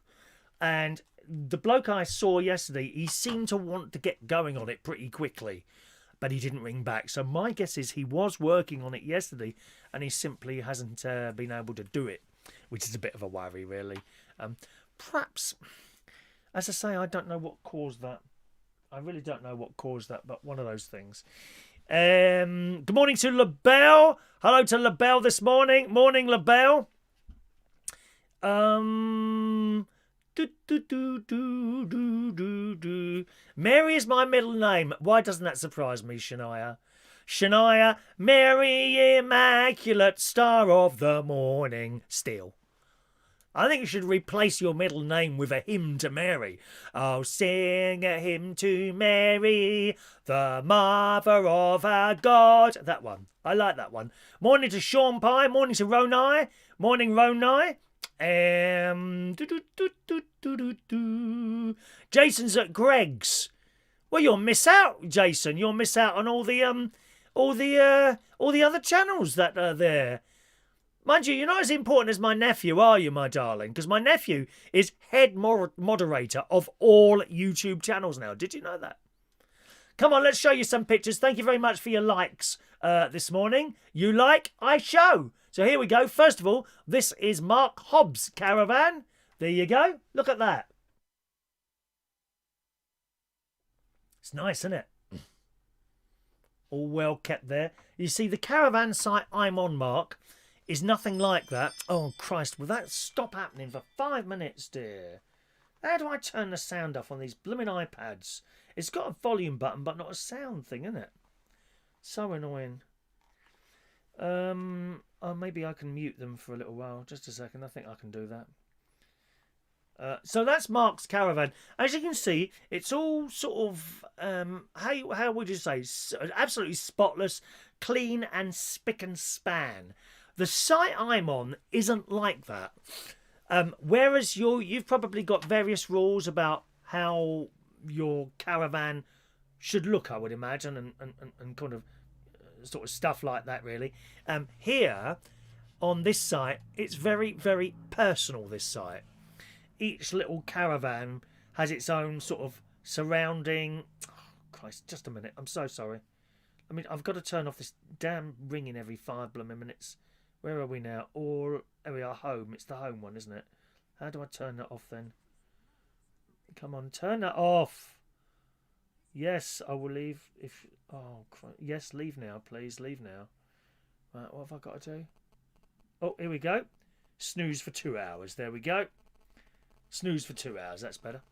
[SPEAKER 1] And the bloke I saw yesterday, he seemed to want to get going on it pretty quickly, but he didn't ring back. So my guess is he was working on it yesterday, and he simply hasn't been able to do it, which is a bit of a worry, really. Perhaps, as I say, I don't know what caused that. I really don't know what caused that, but one of those things. Good morning to LaBelle. Hello to LaBelle this morning. Morning, LaBelle. Mary is my middle name. Why doesn't that surprise me, Shania? Shania, Mary Immaculate, Star of the Morning. Still, I think you should replace your middle name with a hymn to Mary. Oh, sing a hymn to Mary, the mother of our God. That one. I like that one. Morning to Sean Pye. Morning to Ronai. Morning, Ronai. Jason's at Greg's. Well, you'll miss out, Jason. You'll miss out on all the other channels that are there. Mind you, you're not as important as my nephew, are you, my darling? Because my nephew is head moderator of all YouTube channels now. Did you know that? Come on, let's show you some pictures. Thank you very much for your likes this morning. You like, I show. So here we go. First of all, this is Mark Hobbs' caravan. There you go. Look at that. It's nice, isn't it? All well kept there. You see, the caravan site I'm on, Mark, is nothing like that. Oh, Christ, will that stop happening for 5 minutes, dear? How do I turn the sound off on these blooming iPads? It's got a volume button, but not a sound thing, isn't it? So annoying. Oh, maybe I can mute them for a little while. Just a second. I think I can do that. So that's Mark's caravan. As you can see, it's all sort of, how would you say, absolutely spotless, clean and spick and span. The site I'm on isn't like that. Whereas you've probably got various rules about how your caravan should look, I would imagine, and kind of sort of stuff like that, really. Here, on this site, it's very, very personal, this site. Each little caravan has its own sort of surrounding... Oh, Christ, just a minute. I'm so sorry. I mean, I've got to turn off this damn ringing every 5 blooming minutes. Where are we now? There we are, home. It's the home one, isn't it? How do I turn that off then? Come on, turn that off. Yes, I will leave if... Oh, Christ. Yes, leave now, please. Leave now. Right, what have I got to do? Oh, here we go. Snooze for 2 hours. There we go. Snooze for 2 hours. That's better.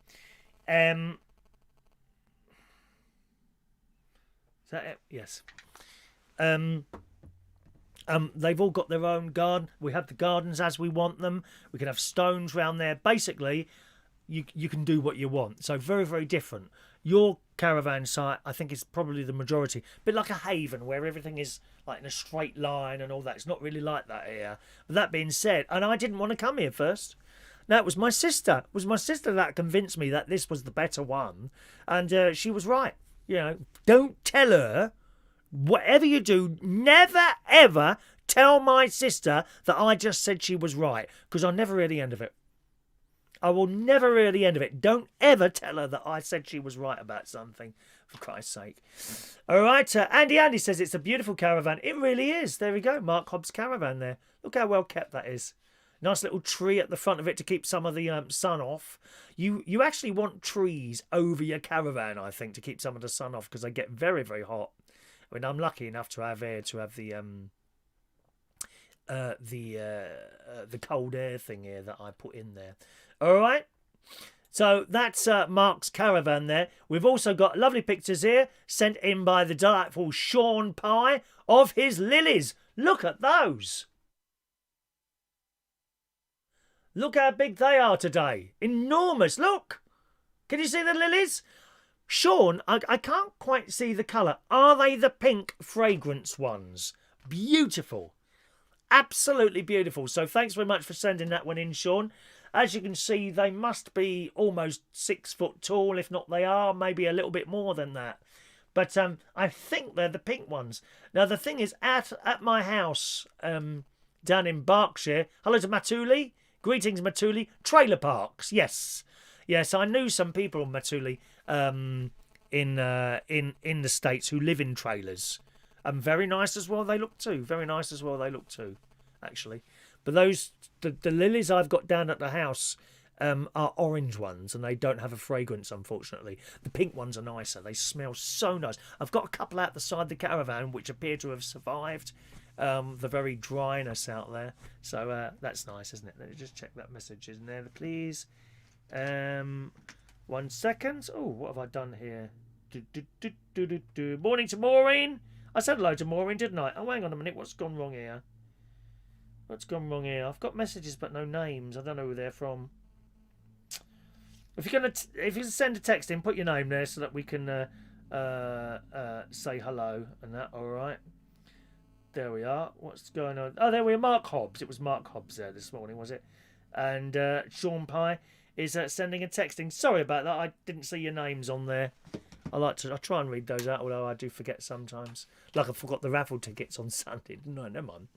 [SPEAKER 1] that it? Yes. They've all got their own garden. We have the gardens as we want them. We can have stones round there. Basically, you can do what you want. So very, very different. Your caravan site, I think, is probably the majority. A bit like a haven where everything is like in a straight line and all that. It's not really like that here. But that being said, and I didn't want to come here first. No, it was my sister. It was my sister that convinced me that this was the better one. And she was right. You know, don't tell her. Whatever you do, never, ever tell my sister that I just said she was right. Because I'll never hear the end of it. I will never hear the end of it. Don't ever tell her that I said she was right about something. For Christ's sake. All right. Andy says it's a beautiful caravan. It really is. There we go. Mark Hobbs' caravan there. Look how well kept that is. Nice little tree at the front of it to keep some of the sun off. You actually want trees over your caravan, I think, to keep some of the sun off because they get very, very hot. I mean, I'm lucky enough to have air to have the cold air thing here that I put in there. All right. So that's Mark's caravan there. We've also got lovely pictures here sent in by the delightful Sean Pye of his lilies. Look at those. Look how big they are today. Enormous. Look. Can you see the lilies? Sean, I can't quite see the colour. Are they the pink fragrance ones? Beautiful. Absolutely beautiful. So thanks very much for sending that one in, Sean. As you can see, they must be almost 6 foot tall. If not, they are maybe a little bit more than that. But I think they're the pink ones. Now, the thing is, at my house down in Berkshire, hello to Matuli. Greetings, Matuli. Trailer parks, yes. Yes, I knew some people in Matuli in the States who live in trailers. Very nice as well they look too. Very nice as well they look too, actually. But the lilies I've got down at the house are orange ones, and they don't have a fragrance, unfortunately. The pink ones are nicer. They smell so nice. I've got a couple out the side of the caravan which appear to have survived the very dryness out there. So that's nice, isn't it? Let me just check that message in there, please. 1 second. Oh, what have I done here? Morning to Maureen. I said hello to Maureen, didn't I? Oh, hang on a minute. What's gone wrong here? What's gone wrong here? I've got messages but no names. I don't know who they're from. If you send a text in, put your name there so that we can say hello and that. All right. There we are. What's going on? Oh, there we are. Mark Hobbs. It was Mark Hobbs there this morning, was it? And Sean Pye is sending a texting. Sorry about that. I didn't see your names on there. I try and read those out, although I do forget sometimes. Like I forgot the raffle tickets on Sunday. No, never mind.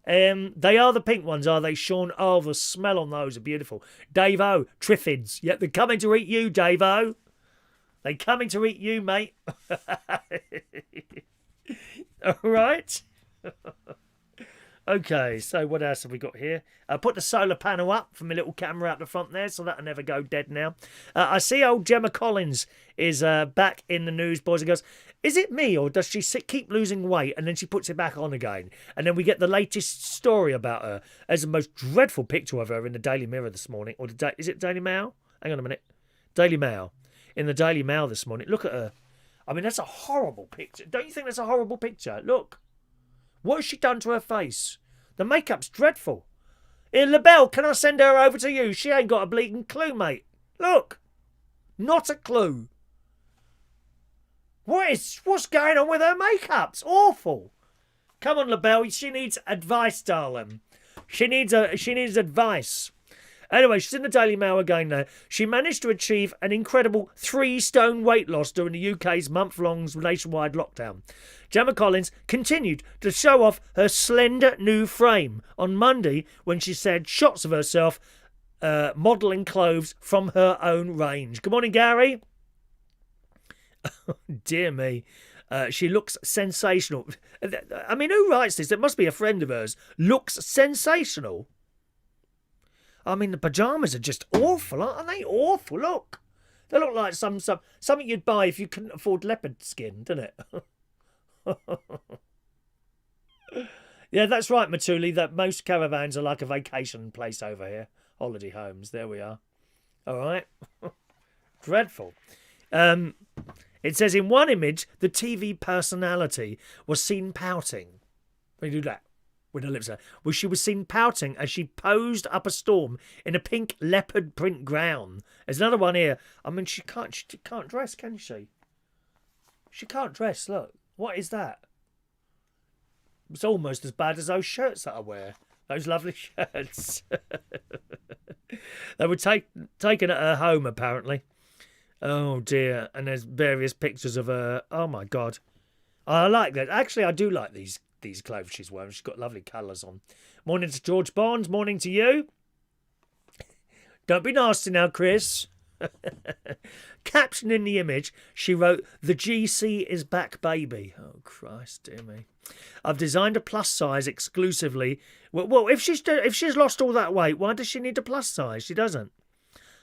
[SPEAKER 1] They are the pink ones, are they, Sean? Oh, the smell on those are beautiful. Dave-O, Triffids. Yep, they're coming to eat you, Dave-O. They're coming to eat you, mate. All right. Okay, so what else have we got here? Put the solar panel up for my little camera out the front there, so that'll never go dead now. I see old Gemma Collins is back in the news, boys and girls. Is it me, or does she keep losing weight and then she puts it back on again? And then we get the latest story about her. There's the most dreadful picture of her in the Daily Mirror this morning. Or is it Daily Mail? Hang on a minute. Daily Mail. In the Daily Mail this morning. Look at her. I mean, that's a horrible picture. Don't you think that's a horrible picture? Look. What has she done to her face? The makeup's dreadful. Here, LaBelle, can I send her over to you? She ain't got a bleeding clue, mate. Look. Not a clue. What's going on with her makeup? It's awful. Come on, LaBelle. She needs advice, darling. She needs advice. Anyway, she's in the Daily Mail again now. She managed to achieve an incredible 3 stone weight loss during the UK's month-long nationwide lockdown. Gemma Collins continued to show off her slender new frame on Monday when she said shots of herself modelling clothes from her own range. Good morning, Gary. Oh, dear me. She looks sensational. I mean, who writes this? It must be a friend of hers. Looks sensational. I mean, the pyjamas are just awful, aren't they? Awful, look. They look like something you'd buy if you couldn't afford leopard skin, doesn't it? Yeah, that's right, Matuli, that most caravans are like a vacation place over here. Holiday homes, there we are. All right. Dreadful. It says in one image, the TV personality was seen pouting. When you do that, with her lips out. Well, she was seen pouting as she posed up a storm in a pink leopard print gown. There's another one here. I mean, she can't dress, can she? She can't dress. Look, what is that? It's almost as bad as those shirts that I wear. Those lovely shirts. They were taken at her home, apparently. Oh, dear. And there's various pictures of her. Oh, my God. I like that. Actually, I do like these clothes she's wearing. She's got lovely colours on. Morning to George Barnes. Morning to you. Don't be nasty now, Chris. Caption in the image, she wrote, "The GC is back, baby." Oh, Christ, dear me. I've designed a plus size exclusively. Well, if she's lost all that weight, why does she need a plus size? She doesn't.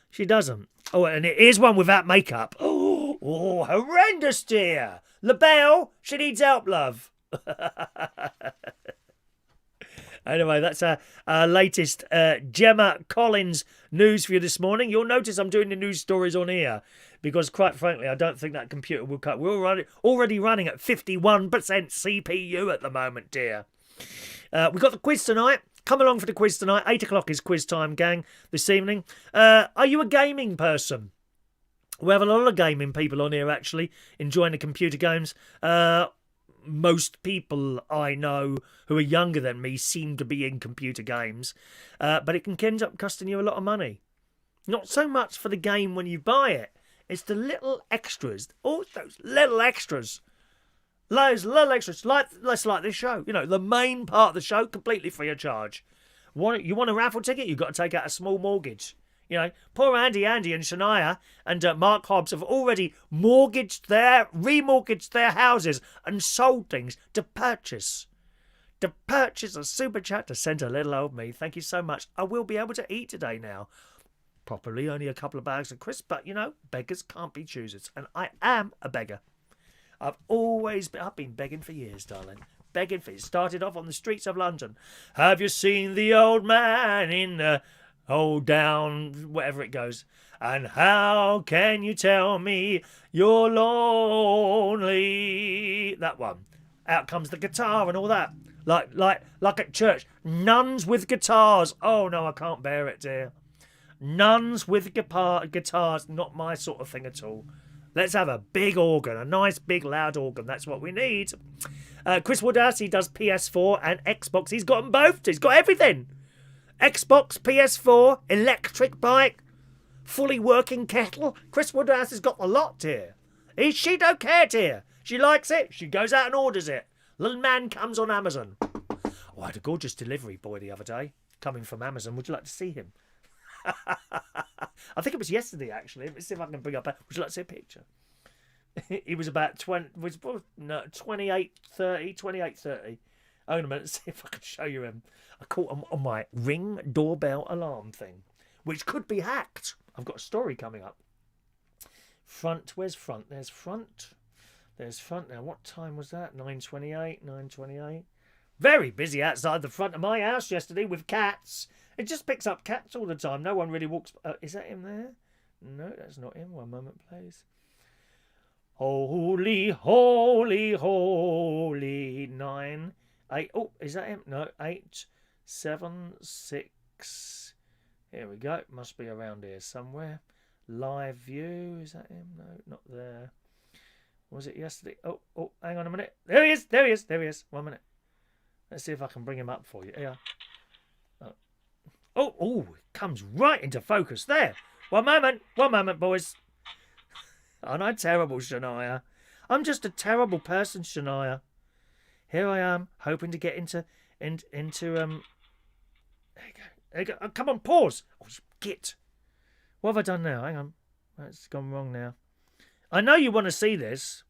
[SPEAKER 1] She doesn't. Oh, and it is one without makeup. Oh, horrendous, dear. LaBelle, she needs help, love. Anyway, that's our latest Gemma Collins news for you this morning. You'll notice I'm doing the news stories on here because, quite frankly, I don't think that computer will cut. We're already running at 51% CPU at the moment, dear. We've got the quiz tonight. Come along for the quiz tonight. 8 o'clock is quiz time, gang, this evening. Are you a gaming person? We have a lot of gaming people on here, actually, enjoying the computer games. Most people I know who are younger than me seem to be in computer games, but it can end up costing you a lot of money. Not so much for the game when you buy it, it's the little extras. All those little extras. Those little extras, like this show. You know, the main part of the show, completely free of charge. You want a raffle ticket? You've got to take out a small mortgage. You know, poor Andy and Shania and Mark Hobbs have already remortgaged their houses and sold things to purchase a super chat to send a little old me. Thank you so much. I will be able to eat today now. Probably only a couple of bags of crisps, but you know, beggars can't be choosers, and I am a beggar. I've been begging for years, darling. Begging for years. Started off on the streets of London. Have you seen the old man in the down, whatever it goes. And how can you tell me you're lonely? That one. Out comes the guitar and all that. Like at church. Nuns with guitars. Oh, no, I can't bear it, dear. Nuns with guitars. Not my sort of thing at all. Let's have a big organ. A nice, big, loud organ. That's what we need. Chris Woodhouse, he does PS4 and Xbox. He's got them both. He's got everything. Xbox, PS4, electric bike, fully working kettle. Chris Woodhouse has got the lot here. She don't care, dear. She likes it. She goes out and orders it. Little man comes on Amazon. Oh, I had a gorgeous delivery boy the other day coming from Amazon. Would you like to see him? I think it was yesterday, actually. Let's see if I can bring up. Would you like to see a picture? He was about 28, 30. Hang on a minute, see if I can show you him. I caught him on my Ring doorbell alarm thing, which could be hacked. I've got a story coming up. Front, where's front? There's front. There's front. Now, what time was that? 9:28. Very busy outside the front of my house yesterday with cats. It just picks up cats all the time. No one really walks... is that him there? No, that's not him. One moment, please. Holy, holy, holy. 9, 8. Oh, is that him? No, 8, 7, 6. Here we go. Must be around here somewhere. Live view. Is that him? No, not there. Was it yesterday? Oh, hang on a minute. There he is. 1 minute. Let's see if I can bring him up for you. Here. Oh, it comes right into focus there. One moment, boys. Aren't I terrible, Shania? I'm just a terrible person, Shania. Here I am, hoping to get into There you go. Oh, come on, pause. Oh, git. What have I done now? Hang on. That's gone wrong now. I know you want to see this.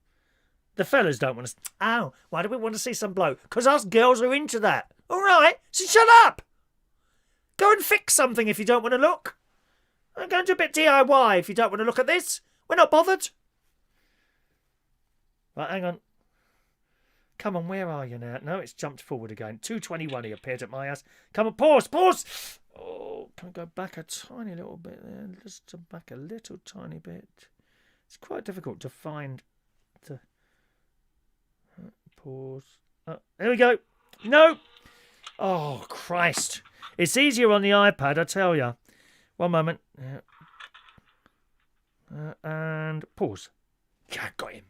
[SPEAKER 1] The fellas don't want to... Ow, why do we want to see some bloke? Because us girls are into that. All right, so shut up. Go and fix something if you don't want to look. I'm going to do a bit DIY if you don't want to look at this. We're not bothered. Right, hang on. Come on, where are you now? No, it's jumped forward again. 2:21 he appeared at my house. Come on, pause. Oh, can I go back a tiny little bit there? Just back a little tiny bit. It's quite difficult to find. Pause. Here we go. No. Oh, Christ. It's easier on the iPad, I tell you. One moment. And pause. Yeah, got him.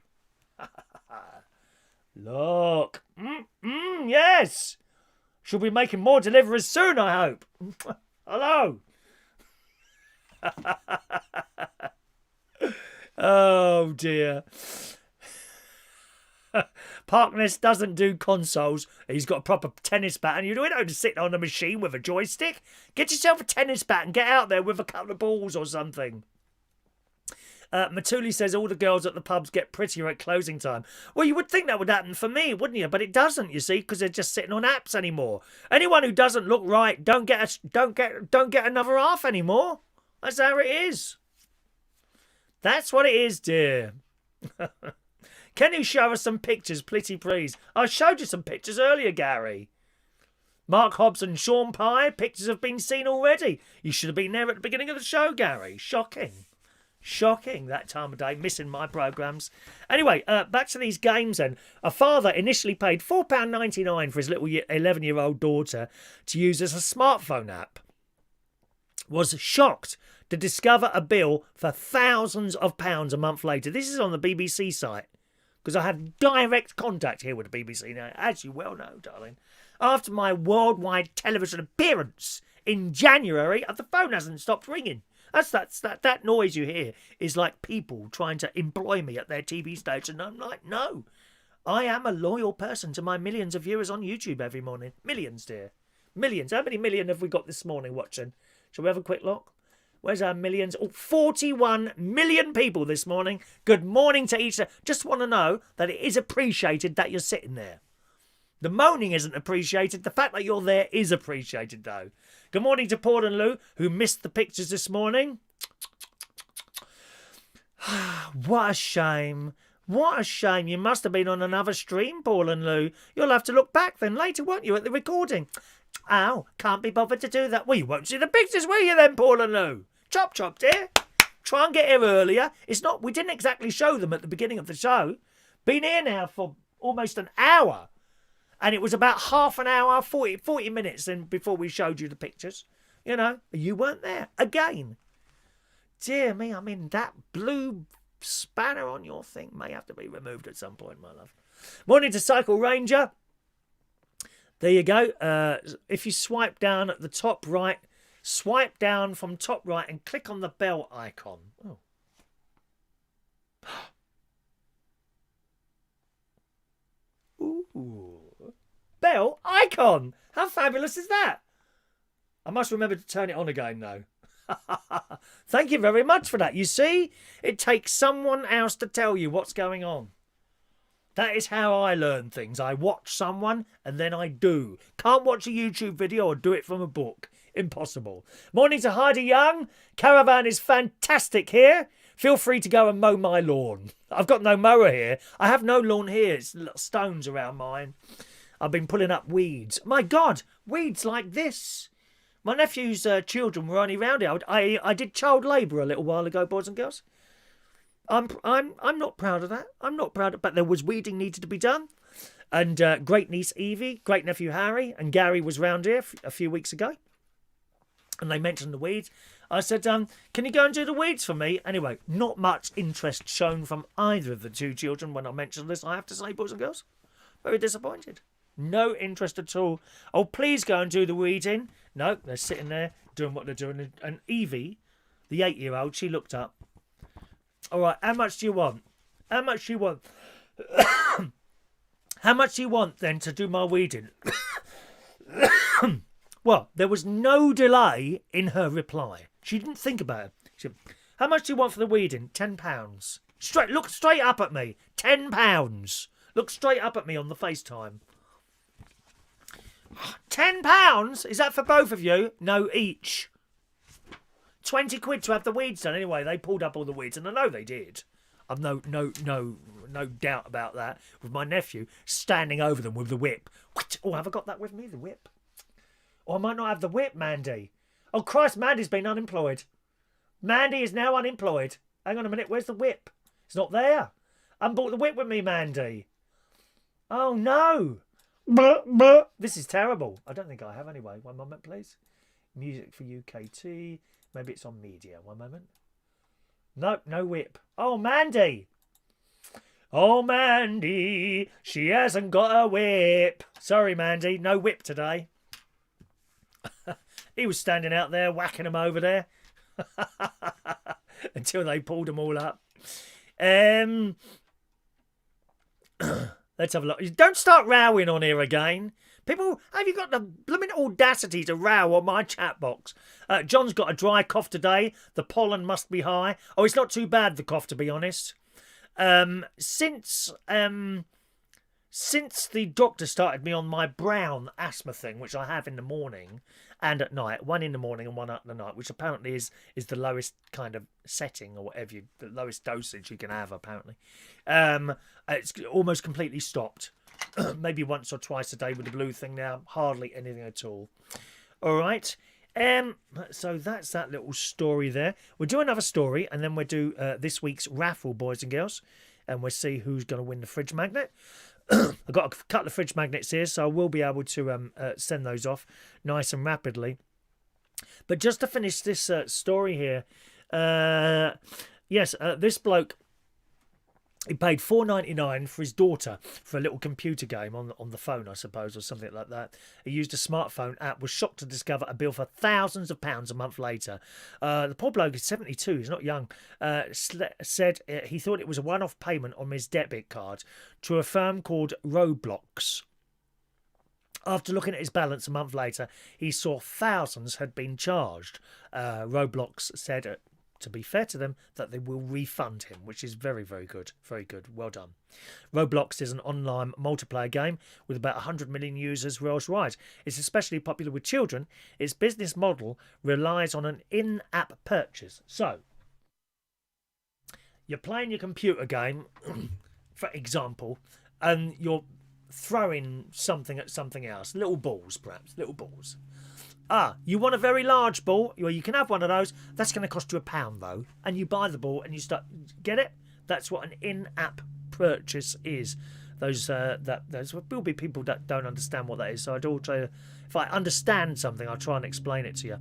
[SPEAKER 1] Look. Yes. She'll be making more deliveries soon, I hope. Hello. Oh, dear. Parkness doesn't do consoles. He's got a proper tennis bat, and you don't have to sit on a machine with a joystick. Get yourself a tennis bat and get out there with a couple of balls or something. Matuli says all the girls at the pubs get prettier at closing time. Well, you would think that would happen for me, wouldn't you? But it doesn't, you see, because they're just sitting on apps anymore. Anyone who doesn't look right don't get another half anymore. That's how it is. That's what it is, dear. Can you show us some pictures, please? I showed you some pictures earlier, Gary. Mark Hobbs and Sean Pye, pictures have been seen already. You should have been there at the beginning of the show, Gary. Shocking that time of day, missing my programmes. Anyway, back to these games then. A father initially paid £4.99 for his little 11-year-old daughter to use as a smartphone app. Was shocked to discover a bill for thousands of pounds a month later. This is on the BBC site, because I have direct contact here with the BBC now, as you well know, darling. After my worldwide television appearance in January, the phone hasn't stopped ringing. That noise you hear is like people trying to employ me at their TV station. I'm like, no. I am a loyal person to my millions of viewers on YouTube every morning. Millions, dear. Millions. How many million have we got this morning watching? Shall we have a quick look? Where's our millions? Oh, 41 million people this morning. Good morning to each. Just want to know that it is appreciated that you're sitting there. The moaning isn't appreciated. The fact that you're there is appreciated, though. Good morning to Paul and Lou, who missed the pictures this morning. What a shame. What a shame. You must have been on another stream, Paul and Lou. You'll have to look back then later, won't you, at the recording? Ow, can't be bothered to do that. Well, you won't see the pictures, will you then, Paul and Lou? Chop, dear. Try and get here earlier. We didn't exactly show them at the beginning of the show. Been here now for almost an hour. And it was about half an hour, 40 minutes before we showed you the pictures. You know, you weren't there. Again. Dear me, I mean, that blue spanner on your thing may have to be removed at some point, my love. Morning to Cycle Ranger. There you go. If you swipe down at the top right, swipe down from top right and click on the bell icon. Oh. Ooh. Bell icon. How fabulous is that? I must remember to turn it on again, though. Thank you very much for that. You see, it takes someone else to tell you what's going on. That is how I learn things. I watch someone and then I do. Can't watch a YouTube video or do it from a book. Impossible. Morning to Heidi Young. Caravan is fantastic here. Feel free to go and mow my lawn. I've got no mower here. I have no lawn here. It's little stones around mine. I've been pulling up weeds. My God, weeds like this. My nephew's children were only round here. I did child labour a little while ago, boys and girls. I'm not proud of that. I'm not proud of, but there was weeding needed to be done. And great niece Evie, great nephew Harry, and Gary was round here a few weeks ago. And they mentioned the weeds. I said, can you go and do the weeds for me? Anyway, not much interest shown from either of the two children when I mentioned this, I have to say, boys and girls. Very disappointed. No interest at all. Oh, please go and do the weeding. No, they're sitting there doing what they're doing. And Evie, the 8-year-old, she looked up. All right, how much do you want? How much do you want? How much do you want, then, to do my weeding? Well, there was no delay in her reply. She didn't think about it. She said, how much do you want for the weeding? £10. Look straight up at me. £10. Look straight up at me on the FaceTime. £10? Is that for both of you? No, each. 20 quid to have the weeds done. Anyway, they pulled up all the weeds, and I know they did. I've no doubt about that. With my nephew standing over them with the whip. Oh, have I got that with me, the whip? Or I might not have the whip, Mandy. Oh, Christ, Mandy's been unemployed. Mandy is now unemployed. Hang on a minute, where's the whip? It's not there. I haven't brought the whip with me, Mandy. Oh, no. Blah, blah. This is terrible. I don't think I have anyway. One moment, please. Music for UKT. Maybe it's on media. One moment. Nope, no whip. Oh, Mandy. Oh, Mandy. She hasn't got a whip. Sorry, Mandy. No whip today. He was standing out there whacking them over there. Until they pulled them all up. Let's have a look. Don't start rowing on here again. People, have you got the blooming audacity to row on my chat box? John's got a dry cough today. The pollen must be high. Oh, it's not too bad, the cough, to be honest. Since the doctor started me on my brown asthma thing, which I have in the morning and at night, one in the morning and one at the night, which apparently is the lowest kind of setting or whatever, the lowest dosage you can have, apparently. It's almost completely stopped. Maybe once or twice a day with the blue thing now. Hardly anything at all. All right. So that's that little story there. We'll do another story and then we'll do this week's raffle, boys and girls. And we'll see who's going to win the fridge magnet. I've got a couple of fridge magnets here, so I will be able to send those off nice and rapidly. But just to finish this story here, yes, this bloke, he paid $4.99 for his daughter for a little computer game on the phone, I suppose, or something like that. He used a smartphone app, was shocked to discover a bill for thousands of pounds a month later. The poor bloke is 72, he's not young, said he thought it was a one-off payment on his debit card to a firm called Roblox. After looking at his balance a month later, he saw thousands had been charged. Roblox said, to be fair to them, that they will refund him, which is very, very good. Very good. Well done. Roblox is an online multiplayer game with about 100 million users worldwide. It's especially popular with children. Its business model relies on an in-app purchase. So, you're playing your computer game, for example, and you're throwing something at something else. Little balls, perhaps. Little balls. You want a very large ball? Well, you can have one of those. That's going to cost you £1, though. And you buy the ball and you start... Get it? That's what an in-app purchase is. Those will be people that don't understand what that is. So I'd also... If I understand something, I'll try and explain it to you.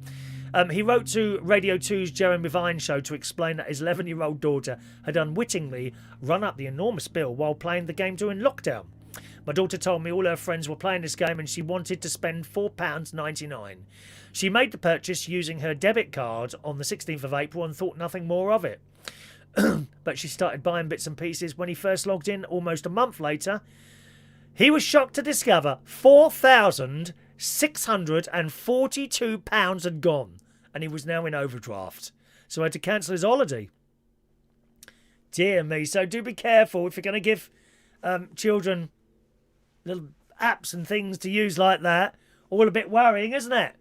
[SPEAKER 1] He wrote to Radio 2's Jeremy Vine show to explain that his 11-year-old daughter had unwittingly run up the enormous bill while playing the game during lockdown. My daughter told me all her friends were playing this game and she wanted to spend £4.99. She made the purchase using her debit card on the 16th of April and thought nothing more of it. But she started buying bits and pieces when he first logged in almost a month later. He was shocked to discover £4,642 had gone and he was now in overdraft. So I had to cancel his holiday. Dear me, so do be careful if you're going to give children little apps and things to use like that. All a bit worrying, isn't it?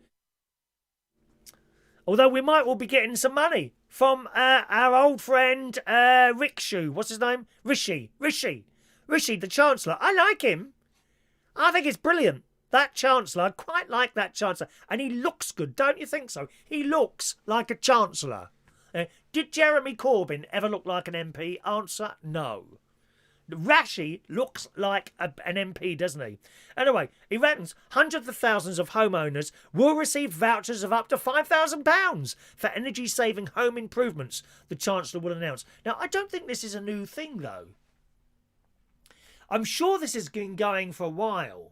[SPEAKER 1] Although we might all be getting some money from our old friend Rishi. What's his name? Rishi, the Chancellor. I like him. I think it's brilliant. That Chancellor, I quite like that Chancellor. And he looks good, don't you think so? He looks like a Chancellor. Did Jeremy Corbyn ever look like an MP? Answer, no. Rishi looks like an MP, doesn't he? Anyway, he reckons hundreds of thousands of homeowners will receive vouchers of up to £5,000 for energy-saving home improvements, the Chancellor will announce. Now, I don't think this is a new thing, though. I'm sure this has been going for a while.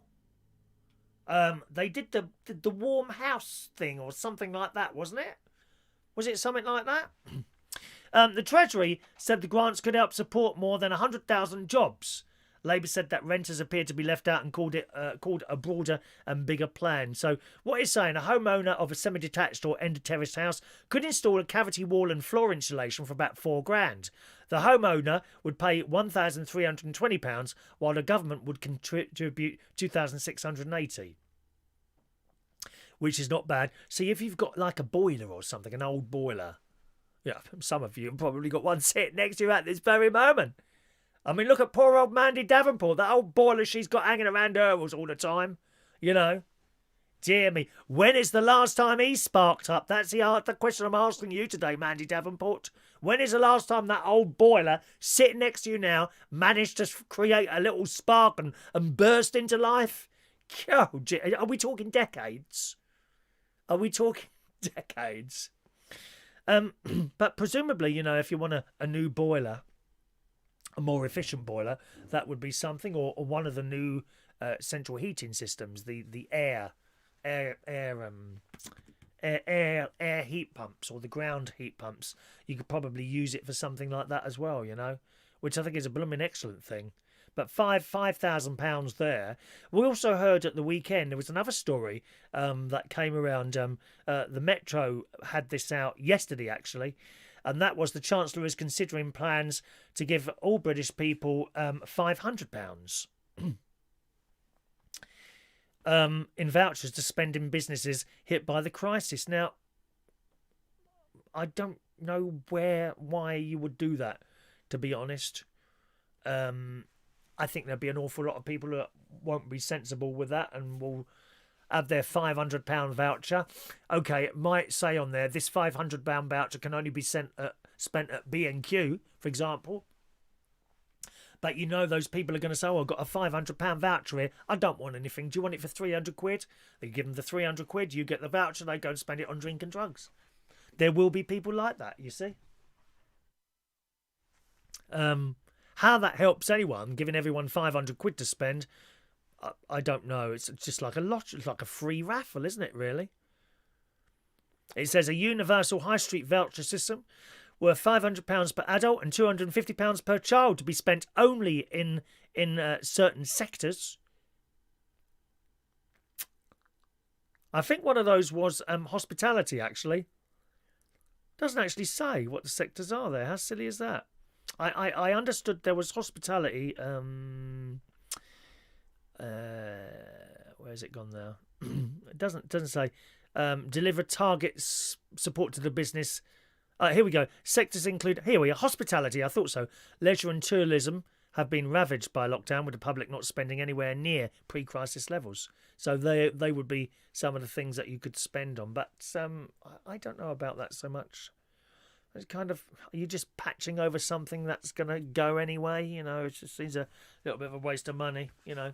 [SPEAKER 1] They did the warm house thing or something like that, wasn't it? Was it something like that? The Treasury said the grants could help support more than 100,000 jobs. Labour said that renters appeared to be left out and called a broader and bigger plan. So what it's saying, a homeowner of a semi-detached or end-of-terrace house could install a cavity wall and floor insulation for about £4,000. The homeowner would pay £1,320, while the government would contribute £2,680. Which is not bad. See, if you've got like a boiler or something, an old boiler... Yeah, some of you have probably got one sitting next to you at this very moment. I mean, look at poor old Mandy Davenport, that old boiler she's got hanging around her all the time. You know. Dear me. When is the last time he sparked up? That's the question I'm asking you today, Mandy Davenport. When is the last time that old boiler sitting next to you now managed to create a little spark and burst into life? Oh, are we talking decades? Are we talking decades? But presumably, you know, if you want a new boiler, a more efficient boiler, that would be something, or one of the new central heating systems, the air heat pumps, or the ground heat pumps. You could probably use it for something like that as well, you know, which I think is a blooming excellent thing. But £5,000 there. We also heard at the weekend there was another story that came around. The Metro had this out yesterday, actually, and that was the Chancellor is considering plans to give all British people £500 in vouchers to spend in businesses hit by the crisis. Now, I don't know why you would do that, to be honest. I think there'll be an awful lot of people that won't be sensible with that and will have their £500 voucher. Okay, it might say on there, this £500 voucher can only be spent at B&Q, for example. But you know those people are going to say, oh, I've got a £500 voucher here. I don't want anything. Do you want it for 300 quid? They give them the 300 quid, you get the voucher, they go and spend it on drink and drugs. There will be people like that, you see. How that helps anyone, giving everyone 500 quid to spend, I don't know. It's just like a lot. It's like a free raffle, isn't it, really? It says a universal high street voucher system worth £500 per adult and £250 per child to be spent only in certain sectors. I think one of those was hospitality, actually. Doesn't actually say what the sectors are there. How silly is that? I understood there was hospitality. Where's it gone now? It doesn't say. Deliver targets support to the business. Here we go. Sectors include, here we are, hospitality. I thought so. Leisure and tourism have been ravaged by lockdown, with the public not spending anywhere near pre-crisis levels. So they would be some of the things that you could spend on. But I don't know about that so much. It's kind of, are you just patching over something that's going to go anyway? You know, it just seems a little bit of a waste of money, you know.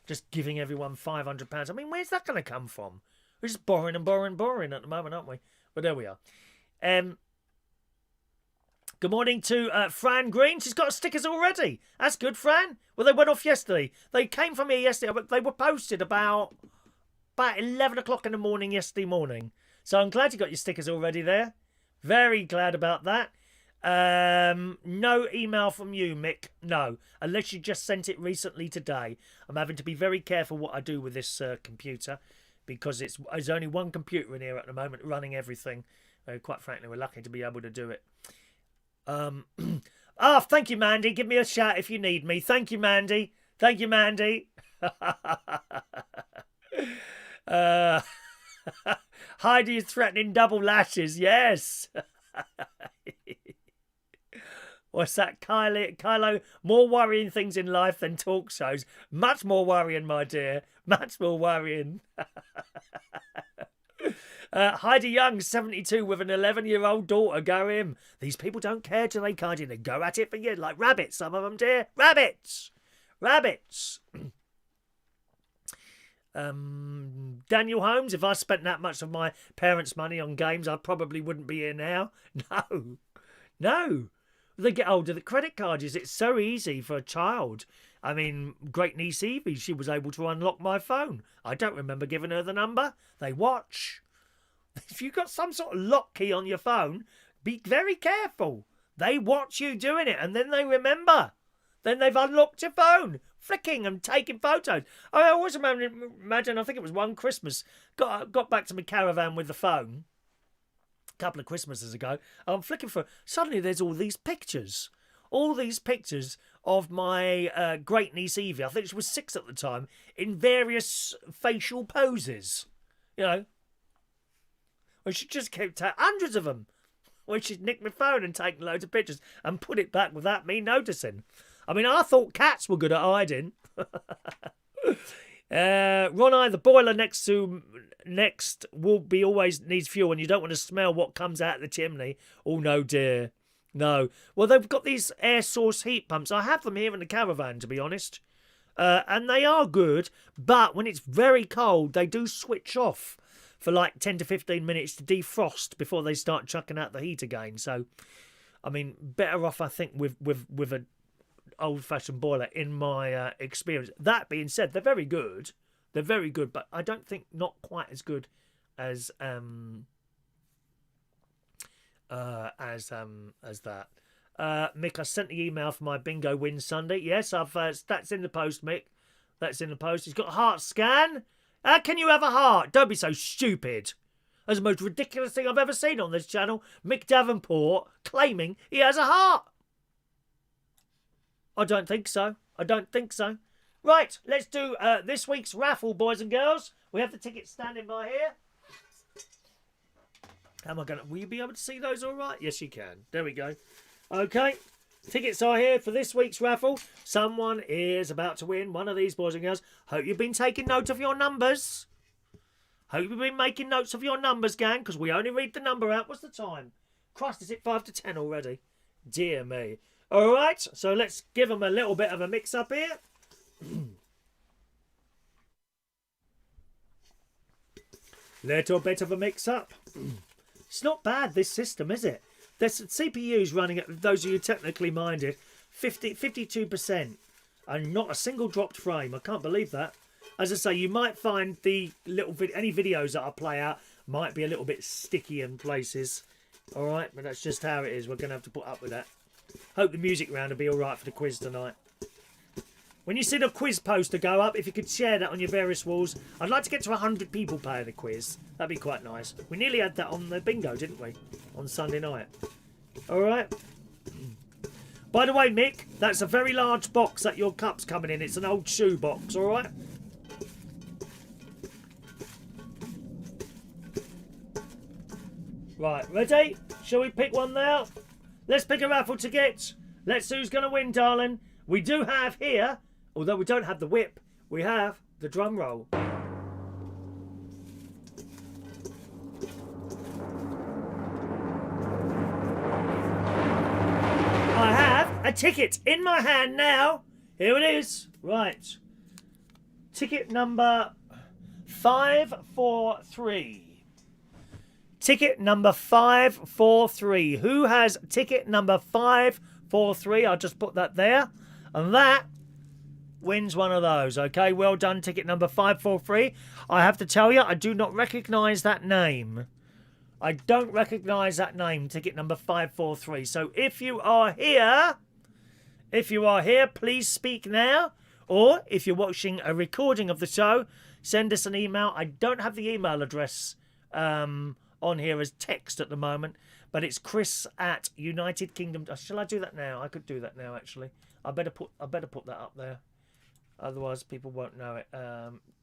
[SPEAKER 1] Just giving everyone £500. I mean, where's that going to come from? We're just borrowing and borrowing at the moment, aren't we? But there we are. Good morning to Fran Green. She's got stickers already. That's good, Fran. Well, they went off yesterday. They came from here yesterday, but they were posted about 11 o'clock in the morning yesterday morning. So I'm glad you got your stickers already there. Very glad about that. No email from you, Mick. No, unless you just sent it recently today. I'm having to be very careful what I do with this computer, because there's only one computer in here at the moment running everything. Quite frankly, we're lucky to be able to do it. Thank you, Mandy. Give me a shout if you need me. Thank you, Mandy. Thank you, Mandy. Heidi is threatening double lashes. Yes. What's that, Kylo? More worrying things in life than talk shows. Much more worrying, my dear. Much more worrying. Heidi Young, 72, with an 11-year-old daughter. Go him. These people don't care, do they, Heidi? They go at it for years, like rabbits, some of them, dear. Rabbits. Rabbits. Daniel Holmes, if I spent that much of my parents' money on games, I probably wouldn't be here now. No. They get older, the credit card is, it's so easy for a child. I mean, great niece Evie, she was able to unlock my phone. I don't remember giving her the number. They watch. If you've got some sort of lock key on your phone, be very careful. They watch you doing it, and then they remember. Then they've unlocked your phone, flicking and taking photos. I always imagine, I think it was one Christmas, got back to my caravan with the phone a couple of Christmases ago. I'm flicking for, suddenly there's all these pictures of my great niece Evie. I think she was 6 at the time, in various facial poses. You know, well, she just kept hundreds of them. Well, she'd nicked my phone and taken loads of pictures and put it back without me noticing. I mean, I thought cats were good at hiding. Ron, the boiler next will be always needs fuel, and you don't want to smell what comes out of the chimney. Oh no, dear, no. Well, they've got these air source heat pumps. I have them here in the caravan, to be honest, and they are good. But when it's very cold, they do switch off for like 10 to 15 minutes to defrost before they start chucking out the heat again. So, I mean, better off, I think, with a old-fashioned boiler in my experience. That being said, they're very good. They're very good, but I don't think not quite as good as that. Mick, I sent the email for my bingo win Sunday. Yes, I've that's in the post, Mick. That's in the post. He's got a heart scan. How can you have a heart? Don't be so stupid. That's the most ridiculous thing I've ever seen on this channel. Mick Davenport claiming he has a heart. I don't think so. I don't think so. Right, let's do this week's raffle, boys and girls. We have the tickets standing by here. How am I going to... Will you be able to see those all right? Yes, you can. There we go. Okay, tickets are here for this week's raffle. Someone is about to win one of these, boys and girls. Hope you've been taking note of your numbers. Hope you've been making notes of your numbers, gang, because we only read the number out. What's the time? Christ, is it 5 to 10 already? Dear me. All right, so let's give them a little bit of a mix-up here. Little bit of a mix-up. It's not bad, this system, is it? There's CPUs running at, those of you technically minded, 52%. And not a single dropped frame. I can't believe that. As I say, you might find the little any videos that I play out might be a little bit sticky in places. All right, but that's just how it is. We're going to have to put up with that. Hope the music round will be all right for the quiz tonight. When you see the quiz poster go up, if you could share that on your various walls. I'd like to get to 100 people playing the quiz. That'd be quite nice. We nearly had that on the bingo, didn't we? On Sunday night. All right. By the way, Mick, that's a very large box that your cup's coming in. It's an old shoe box, all right? Right, ready? Shall we pick one now? Let's pick a raffle ticket. Let's see who's going to win, darling. We do have here, although we don't have the whip, we have the drum roll. I have a ticket in my hand now. Here it is. Right. Ticket number 543. Ticket number 543. Who has ticket number 543? I'll just put that there. And that wins one of those. Okay, well done, ticket number 543. I have to tell you, I do not recognise that name. I don't recognise that name, ticket number 543. So if you are here, please speak now. Or if you're watching a recording of the show, send us an email. I don't have the email address on here as text at the moment, but it's Chris@United Kingdom. Shall I do that now? I could do that now, actually. I better put that up there. Otherwise, people won't know it.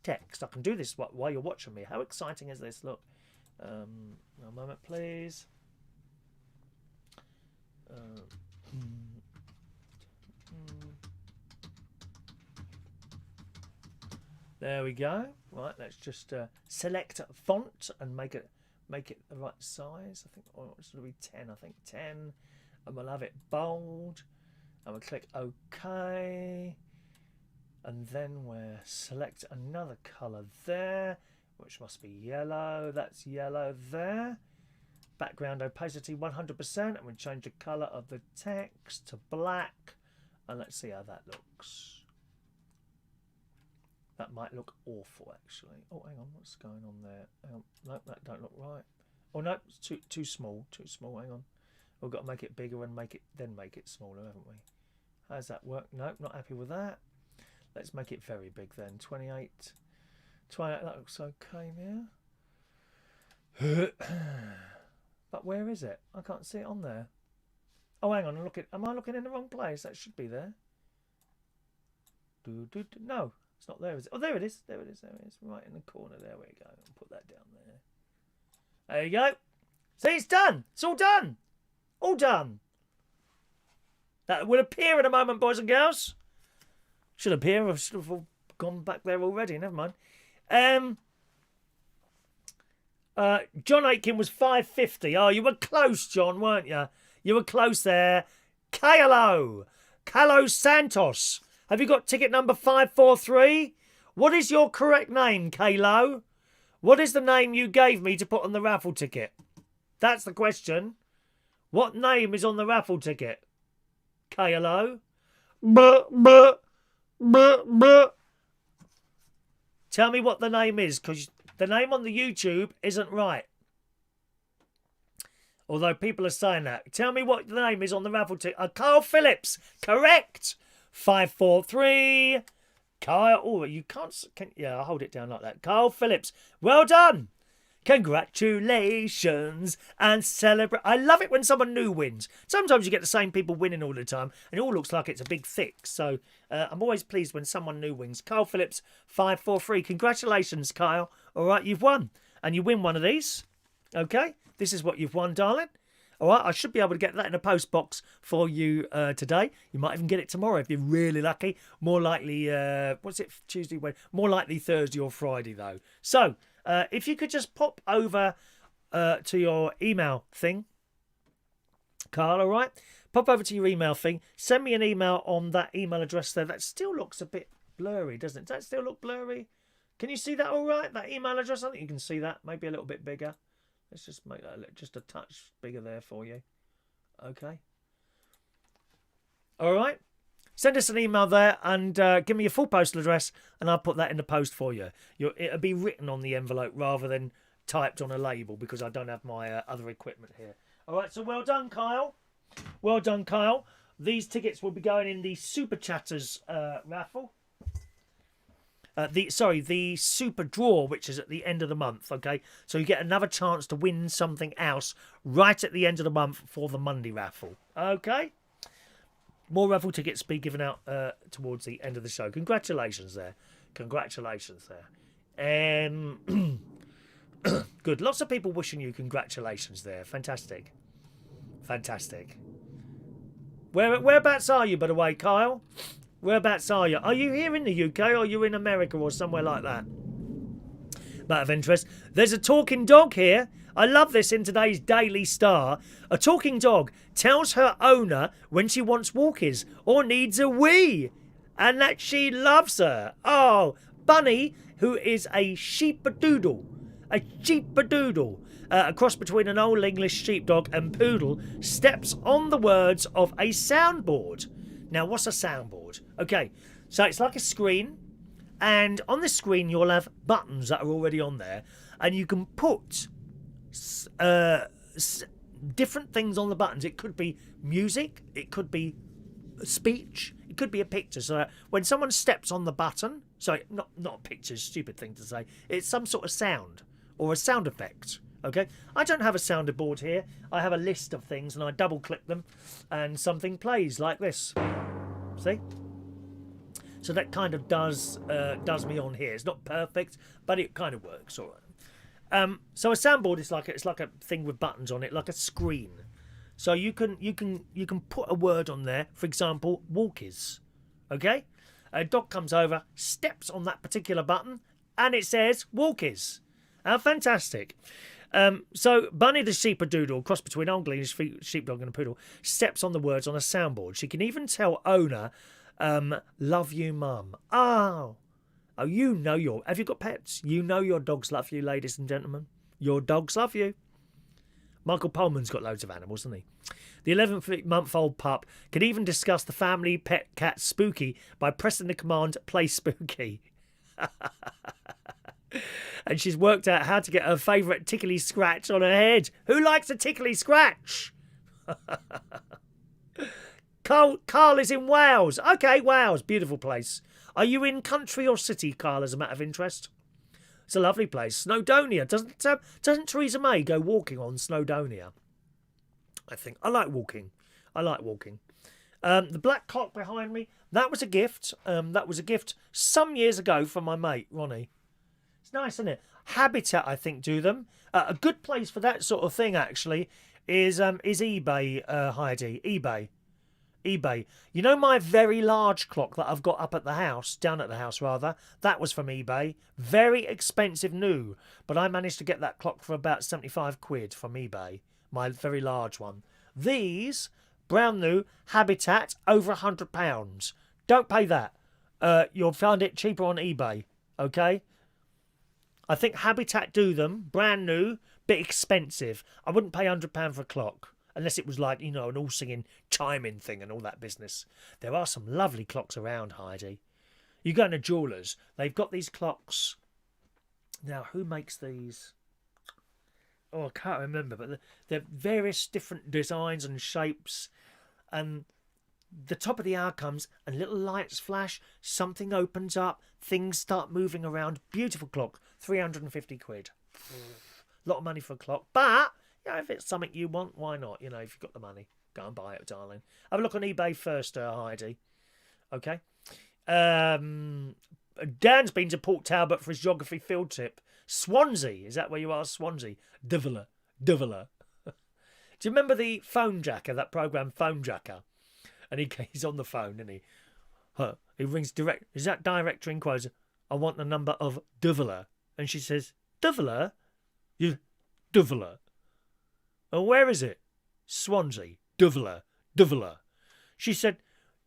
[SPEAKER 1] Text. I can do this while you're watching me. How exciting is this? Look. A moment, please. There we go. Right, let's just select font and make it the right size. I think it's going to be 10. I think 10, and we'll have it bold. And we'll click OK. And then we'll select another colour there, which must be yellow. That's yellow there. Background opacity 100%. And we'll change the colour of the text to black. And let's see how that looks. That might look awful, actually. Oh, hang on. What's going on there? Hang on. Nope, that don't look right. Oh, no. It's too small. Too small. Hang on. We've got to make it bigger and make it smaller, haven't we? How's that work? Nope, not happy with that. Let's make it very big then. 28. 28, that looks okay now. But where is it? I can't see it on there. Oh, hang on. Am I looking in the wrong place? That should be there. No, it's not there, is it? Oh, there it is. There it is. There it is. Right in the corner. There we go. I'll put that down there. There you go. See, it's done. It's all done. All done. That will appear in a moment, boys and girls. Should appear. I should have gone back there already. Never mind. John Aitken was 550. Oh, you were close, John, weren't you? You were close there. Kalo Santos. Have you got ticket number 543? What is your correct name, Kalo? What is the name you gave me to put on the raffle ticket? That's the question. What name is on the raffle ticket? Kalo? Tell me what the name is, because the name on the YouTube isn't right. Although people are saying that. Tell me what the name is on the raffle ticket. Kyle Phillips. Correct. 543. Kyle. Oh, you can't. Yeah, I'll hold it down like that. Kyle Phillips. Well done. Congratulations and celebrate. I love it when someone new wins. Sometimes you get the same people winning all the time and it all looks like it's a big thick. So I'm always pleased when someone new wins. Kyle Phillips, 543. Congratulations, Kyle. All right, you've won. And you win one of these. Okay, this is what you've won, darling. All right, I should be able to get that in a post box for you today. You might even get it tomorrow if you're really lucky. More likely, what's it, Tuesday, Wednesday? More likely Thursday or Friday, though. So, if you could just pop over to your email thing, Carl, all right? Pop over to your email thing. Send me an email on that email address there. That still looks a bit blurry, doesn't it? Does that still look blurry? Can you see that all right? That email address? I think you can see that. Maybe a little bit bigger. Let's just make that just a touch bigger there for you. Okay. All right. Send us an email there and give me your full postal address and I'll put that in the post for you. It'll be written on the envelope rather than typed on a label because I don't have my other equipment here. All right, so well done, Kyle. Well done, Kyle. These tickets will be going in the Super Chatters raffle. The super draw, which is at the end of the month, okay? So you get another chance to win something else right at the end of the month for the Monday raffle, okay? More raffle tickets be given out towards the end of the show. Congratulations there. Congratulations there. Good. Lots of people wishing you congratulations there. Fantastic. Fantastic. Whereabouts are you, by the way, Kyle? Whereabouts are you? Are you here in the UK or are you in America or somewhere like that? Matter of interest. There's a talking dog here. I love this in today's Daily Star. A talking dog tells her owner when she wants walkies or needs a wee and that she loves her. Oh, Bunny, who is a sheepadoodle. A sheepadoodle. A cross between an old English sheepdog and poodle steps on the words of a soundboard. Now, what's a soundboard? Okay, so it's like a screen, and on this screen you'll have buttons that are already on there, and you can put different things on the buttons. It could be music, it could be speech, it could be a picture. So when someone steps on the button, sorry, not a picture, stupid thing to say, it's some sort of sound or a sound effect. Okay, I don't have a soundboard here. I have a list of things and I double click them and something plays like this. See? So that kind of does me on here. It's not perfect, but it kind of works all right. So a soundboard is like a thing with buttons on it, like a screen. So you can put a word on there. For example, walkies. Okay? A dog comes over, steps on that particular button, and it says walkies. How fantastic. So Bunny the sheepadoodle, cross between Old English sheepdog and a poodle, steps on the words on a soundboard. She can even tell owner, love you, mum. Oh, you know have you got pets? You know your dogs love you, ladies and gentlemen. Your dogs love you. Michael Pullman's got loads of animals, hasn't he? The 11-month-old pup can even discuss the family pet cat Spooky by pressing the command, play Spooky. And she's worked out how to get her favourite tickly scratch on her head. Who likes a tickly scratch? Carl is in Wales. Okay, Wales, beautiful place. Are you in country or city, Carl, as a matter of interest? It's a lovely place. Snowdonia. Doesn't Theresa May go walking on Snowdonia? I think. I like walking. The black cock behind me, that was a gift. That was a gift some years ago from my mate, Ronnie. It's nice, isn't it? Habitat, I think, do them. A good place for that sort of thing, actually, is eBay, Heidi. eBay. eBay. You know my very large clock that I've got up at the house, down at the house rather, that was from eBay. Very expensive new, but I managed to get that clock for about 75 quid from eBay. My very large one. These, brand new, Habitat, over £100. Don't pay that. You'll find it cheaper on eBay, okay? I think Habitat do them, brand new, bit expensive. I wouldn't pay £100 for a clock. Unless it was like, you know, an all-singing chiming thing and all that business. There are some lovely clocks around, Heidi. You go to jewellers, they've got these clocks. Now, who makes these? Oh, I can't remember, but they're various different designs and shapes. And the top of the hour comes and little lights flash, something opens up, things start moving around. Beautiful clock, 350 quid. A lot of money for a clock, but... yeah, if it's something you want, why not? You know, if you've got the money, go and buy it, darling. Have a look on eBay first, Heidi. Okay. Dan's been to Port Talbot for his geography field trip. Swansea, is that where you are? Swansea. Divler. Do you remember the Phone Jacker, that programme Phone Jacker? And he's on the phone, and he rings direct. Is that director inquiries? I want the number of Divler. And she says, Divler? You, Divler. Oh, where is it? Swansea. Divler. She said,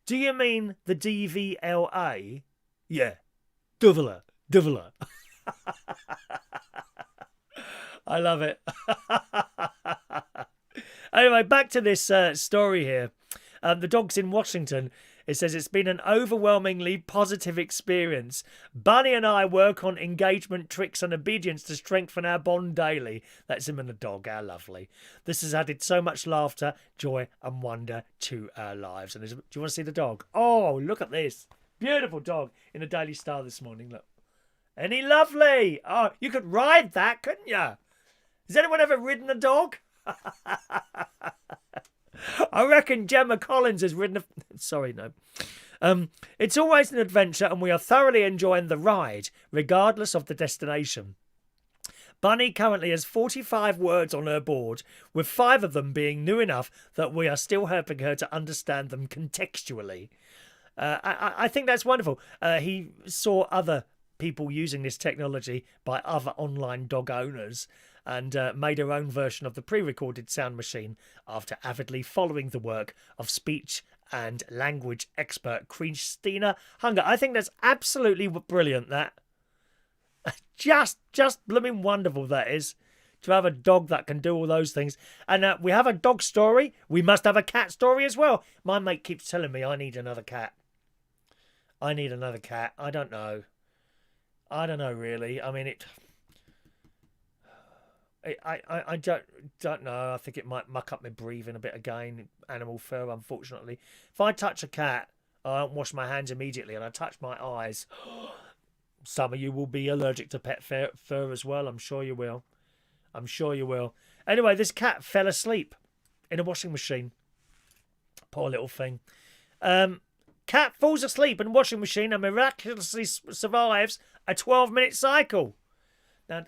[SPEAKER 1] do you mean the DVLA? Yeah. Divler. I love it. Anyway, back to this story here. The dog's in Washington. It says it's been an overwhelmingly positive experience. Bunny and I work on engagement, tricks and obedience to strengthen our bond daily. That's him and the dog. How lovely. This has added so much laughter, joy and wonder to our lives. And do you want to see the dog? Oh, look at this. Beautiful dog in the Daily Star this morning. Look. Ain't he lovely? Oh, you could ride that, couldn't you? Has anyone ever ridden a dog? I reckon Gemma Collins has ridden a... Sorry, no. It's always an adventure and we are thoroughly enjoying the ride, regardless of the destination. Bunny currently has 45 words on her board, with 5 of them being new enough that we are still helping her to understand them contextually. I think that's wonderful. He saw other people using this technology by other online dog owners and made her own version of the pre-recorded sound machine after avidly following the work of speech and language expert Christina Hunger. I think that's absolutely brilliant, that. Just blooming wonderful, that is, to have a dog that can do all those things. And we have a dog story. We must have a cat story as well. My mate keeps telling me I need another cat. I don't know. Really. I mean, I don't know. I think it might muck up my breathing a bit again. Animal fur, unfortunately. If I touch a cat, I don't wash my hands immediately and I touch my eyes. Some of you will be allergic to pet fur as well. I'm sure you will. Anyway, this cat fell asleep in a washing machine. Poor little thing. Cat falls asleep in a washing machine and miraculously survives a 12-minute cycle. Now,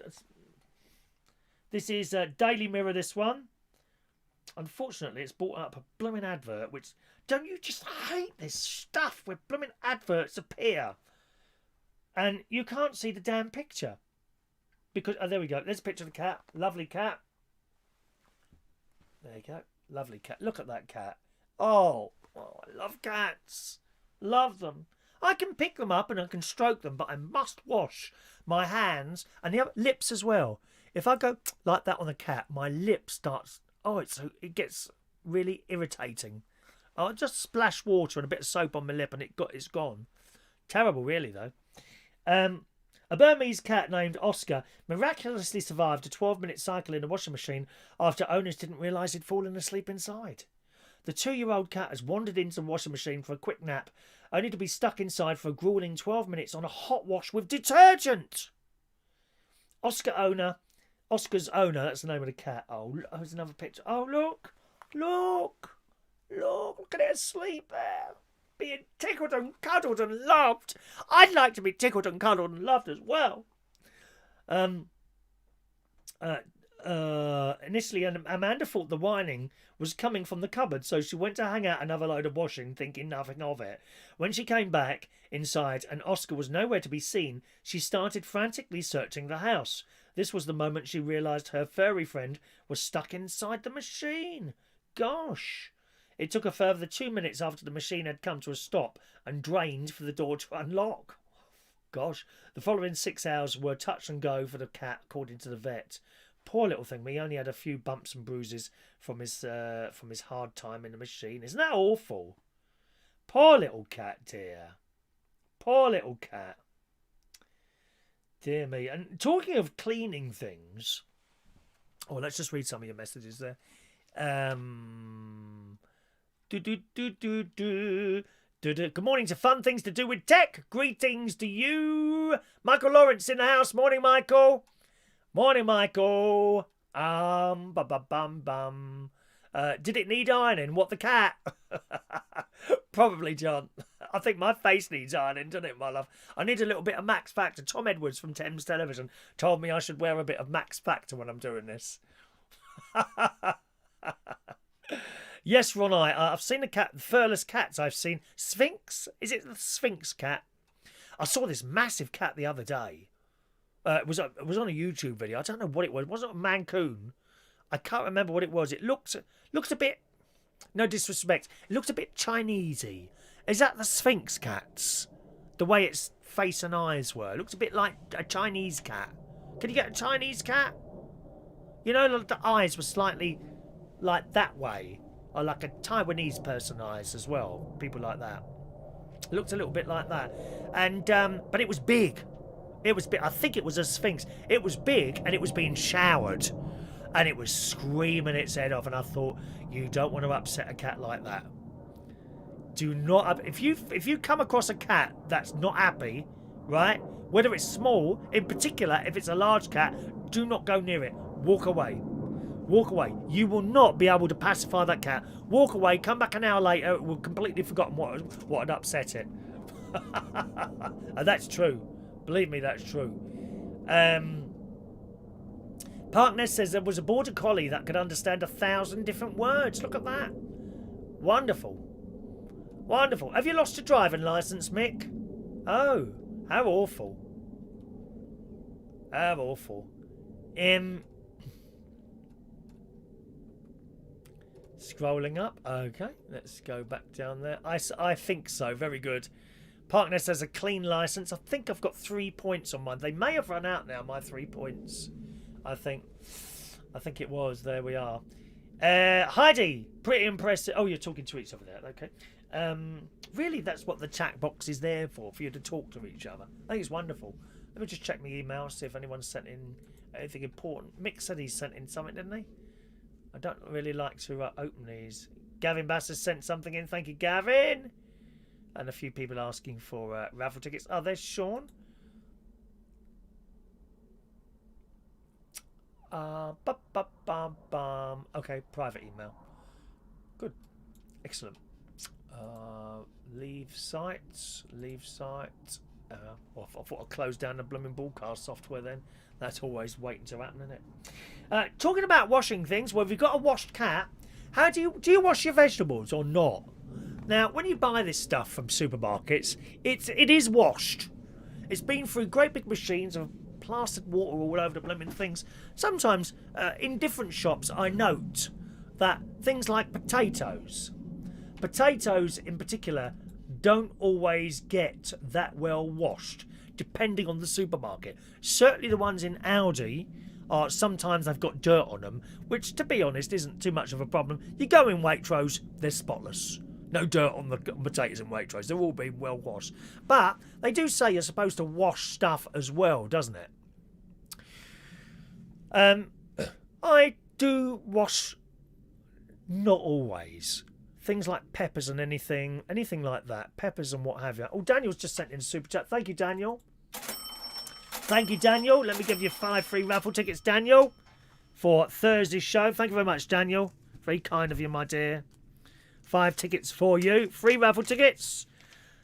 [SPEAKER 1] this is Daily Mirror, this one. Unfortunately, it's brought up a blooming advert, which... Don't you just hate this stuff where blooming adverts appear and you can't see the damn picture? Because... Oh, there we go. There's a picture of the cat. Lovely cat. There you go. Lovely cat. Look at that cat. Oh, I love cats. Love them. I can pick them up and I can stroke them, but I must wash my hands and the lips as well. If I go like that on a cat, my lip starts... Oh, it gets really irritating. I'll just splash water and a bit of soap on my lip and it's gone. Terrible, really, though. A Burmese cat named Oscar miraculously survived a 12-minute cycle in a washing machine after owners didn't realise he'd fallen asleep inside. The 2-year-old cat has wandered into the washing machine for a quick nap, only to be stuck inside for a grueling 12 minutes on a hot wash with detergent. Oscar's owner, that's the name of the cat. Oh, there's another picture. Oh, look at it asleep there. Being tickled and cuddled and loved. I'd like to be tickled and cuddled and loved as well. initially, Amanda thought the whining was coming from the cupboard, so she went to hang out another load of washing, thinking nothing of it. When she came back inside and Oscar was nowhere to be seen, she started frantically searching the house. This was the moment she realised her furry friend was stuck inside the machine. Gosh! It took a further 2 minutes after the machine had come to a stop and drained for the door to unlock. Gosh, the following 6 hours were touch and go for the cat, according to the vet. Poor little thing. He only had a few bumps and bruises from his hard time in the machine. Isn't that awful? Poor little cat, dear. Poor little cat. Dear me. And talking of cleaning things, let's just read some of your messages there. Good morning to Fun Things to Do with Tech. Greetings to you. Michael Lawrence in the house. Morning, Michael. Morning, Michael. Bum, bum, bum. Did it need ironing? What, the cat? Probably, John. I think my face needs ironing, doesn't it, my love? I need a little bit of Max Factor. Tom Edwards from Thames Television told me I should wear a bit of Max Factor when I'm doing this. Yes, Ron, I've seen a cat, the furless cats I've seen. Sphinx? Is it the Sphinx cat? I saw this massive cat the other day. It was on a YouTube video. I don't know what it was. It wasn't a Mancoon. I can't remember what it was. It looked a bit, no disrespect, it looked a bit Chinesey. Is that the Sphinx cats? The way its face and eyes were. It looked a bit like a Chinese cat. Can you get a Chinese cat? You know, the eyes were slightly like that way. Or like a Taiwanese person eyes as well. People like that. It looked a little bit like that. And but it was big. It was big. I think it was a Sphinx. It was big and it was being showered. And it was screaming its head off. And I thought, you don't want to upset a cat like that. Do not. If you come across a cat that's not happy, right? Whether it's small, in particular, if it's a large cat, do not go near it. Walk away. Walk away. You will not be able to pacify that cat. Walk away, come back an hour later, it will have completely forgotten what had upset it. And that's true. Believe me, that's true. Parkness says there was a border collie that could understand 1,000 different words. Look at that. Wonderful. Wonderful. Have you lost your driving licence, Mick? Oh, how awful. How awful. Scrolling up. Okay, let's go back down there. I think so. Very good. Parkness has a clean licence. I think I've got 3 points on mine. They may have run out now, my 3 points. I think it was. There we are. Heidi, pretty impressive. Oh, you're talking to each other there. Okay. Really, that's what the chat box is there for you to talk to each other. I think it's wonderful. Let me just check my email, see if anyone sent in anything important. Mick said he sent in something, didn't he? I don't really like to open these. Gavin Bass has sent something in. Thank you, Gavin. And a few people asking for raffle tickets. Oh, there's Sean. Okay, private email. Good. Excellent. Leave site. Leave site. I thought I'd close down the blooming broadcast software then. That's always waiting to happen, isn't it? Talking about washing things, well, if you've got a washed cat, how do you wash your vegetables or not? Now, when you buy this stuff from supermarkets, it is washed. It's been through great big machines of plastered water all over the blooming things. Sometimes, in different shops, I note that things like potatoes in particular, don't always get that well washed, depending on the supermarket. Certainly the ones in Aldi, sometimes they've got dirt on them, which, to be honest, isn't too much of a problem. You go in Waitrose, they're spotless. No dirt on the potatoes in Waitrose. They're all being well washed. But they do say you're supposed to wash stuff as well, doesn't it? I do wash, not always. Things like peppers and anything like that. Peppers and what have you. Oh, Daniel's just sent in a super chat. Thank you, Daniel. Thank you, Daniel. Let me give you 5 free raffle tickets, Daniel, for Thursday's show. Thank you very much, Daniel. Very kind of you, my dear. 5 tickets for you. Free raffle tickets.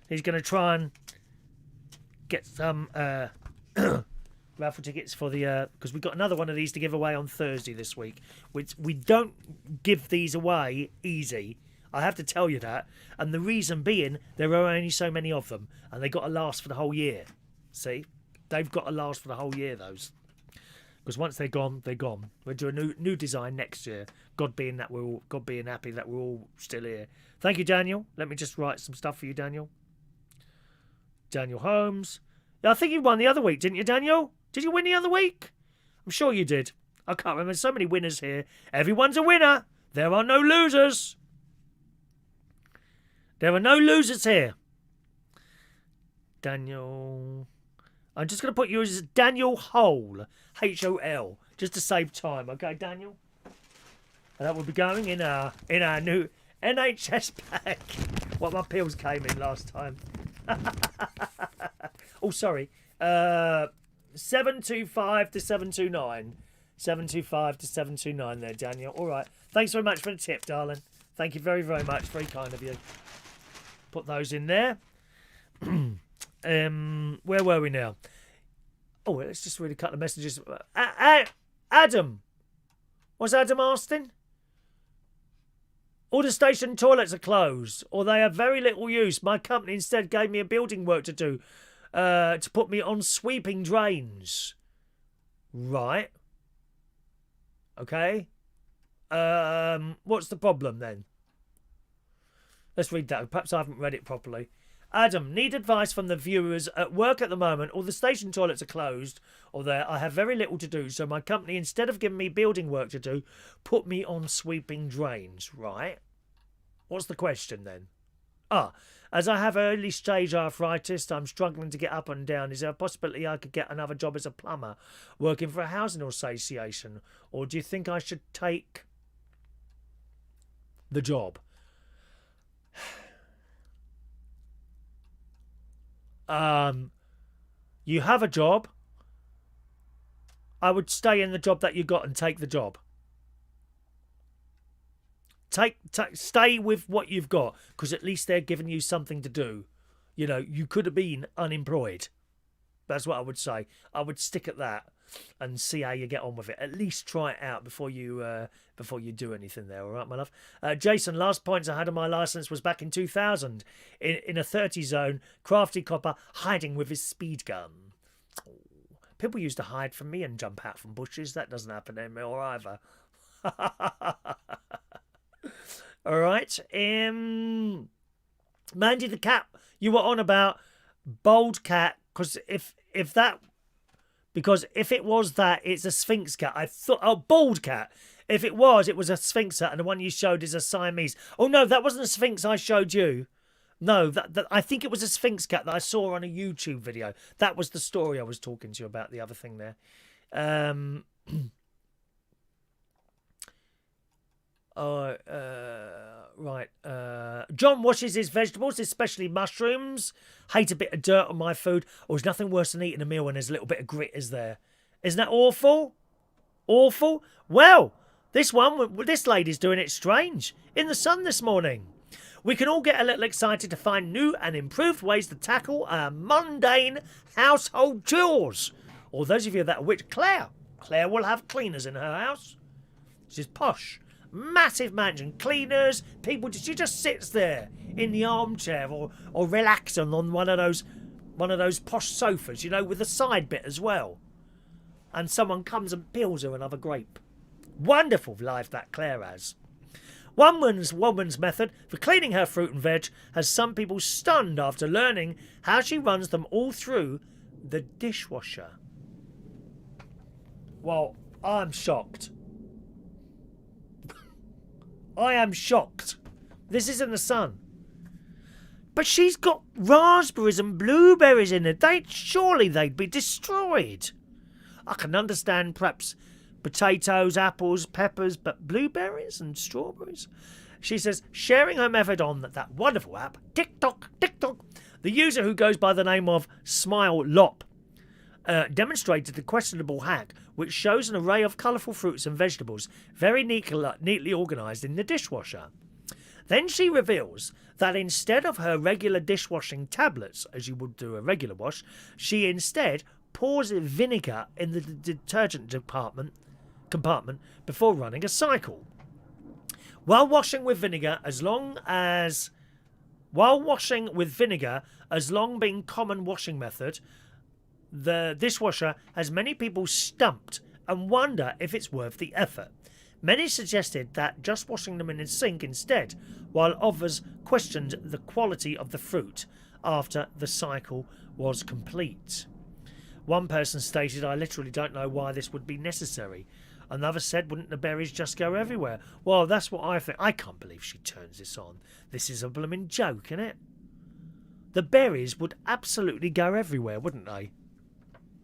[SPEAKER 1] He's going to try and get some raffle tickets for the because we've got another one of these to give away on Thursday this week. We don't give these away easy. I have to tell you that, and the reason being there are only so many of them, and they got to last for the whole year. See, they've got to last for the whole year. Those, because once they're gone, they're gone. We'll do a new design next year. God being happy that we're all still here. Thank you, Daniel. Let me just write some stuff for you, Daniel. Daniel Holmes. Yeah, I think you won the other week, didn't you, Daniel? Did you win the other week? I'm sure you did. I can't remember. So many winners here. Everyone's a winner. There are no losers. There are no losers here. Daniel. I'm just going to put you as Daniel Hole. Hol. Just to save time. Okay, Daniel? And that will be going in our new NHS pack. What my pills came in last time. Oh, sorry. 725 to 729. 725 to 729 there, Daniel. All right. Thanks very much for the tip, darling. Thank you very, very much. Very kind of you. Put those in there. Where were we now? Oh, let's just read a couple of messages. Adam. What's Adam asking? All the station toilets are closed, or they have very little use. My company instead gave me a building work to do, to put me on sweeping drains. Right. Okay. What's the problem then? Let's read that. Perhaps I haven't read it properly. Adam, need advice from the viewers. At work at the moment, all the station toilets are closed, or there I have very little to do, so my company, instead of giving me building work to do, put me on sweeping drains. Right. What's the question then? As I have early stage arthritis, I'm struggling to get up and down. Is there a possibility I could get another job as a plumber, working for a housing association? Or do you think I should take the job? You have a job. I would stay in the job that you got and take the job. Stay with what you've got, because at least they're giving you something to do. You know, you could have been unemployed. That's what I would say. I would stick at that and see how you get on with it. At least try it out before you do anything there. All right, my love. Jason, last points I had on my licence was back in 2000 in a 30 zone. Crafty copper hiding with his speed gun. Oh, people used to hide from me and jump out from bushes. That doesn't happen anymore either. All right. Mandy the cat, you were on about bold cat, because if it was that, it's a Sphinx cat. I thought, bald cat. If it was a Sphinx cat, and the one you showed is a Siamese. Oh no, that wasn't a Sphinx I showed you. No, that I think it was a Sphinx cat that I saw on a YouTube video. That was the story I was talking to you about, the other thing there. Right. John washes his vegetables, especially mushrooms. Hate a bit of dirt on my food. Or there's nothing worse than eating a meal when there's a little bit of grit, is there? Isn't that awful? Awful? Well, this lady's doing it strange. In the sun this morning. We can all get a little excited to find new and improved ways to tackle our mundane household chores. Or those of you that are which, Claire will have cleaners in her house. She's posh. Massive mansion, cleaners, people. She just sits there in the armchair or relaxing on one of those posh sofas, you know, with a side bit as well. And someone comes and peels her another grape. Wonderful life that Claire has. One woman's method for cleaning her fruit and veg has some people stunned after learning how she runs them all through the dishwasher. Well, I'm shocked. I am shocked. This is in the sun. But she's got raspberries and blueberries in it. Surely they'd be destroyed. I can understand perhaps potatoes, apples, peppers, but blueberries and strawberries? She says, sharing her method on that wonderful app, TikTok, the user, who goes by the name of Smile Lop, demonstrated the questionable hack, which shows an array of colourful fruits and vegetables very neatly organised in the dishwasher. Then she reveals that instead of her regular dishwashing tablets, as you would do a regular wash, she instead pours vinegar in the detergent compartment before running a cycle. While washing with vinegar, as long being common washing method, the dishwasher has many people stumped and wonder if it's worth the effort. Many suggested that just washing them in a sink instead, while others questioned the quality of the fruit after the cycle was complete. One person stated, "I literally don't know why this would be necessary." Another said, "Wouldn't the berries just go everywhere?" Well, that's what I think. I can't believe she turns this on. This is a blooming joke, isn't it? The berries would absolutely go everywhere, wouldn't they?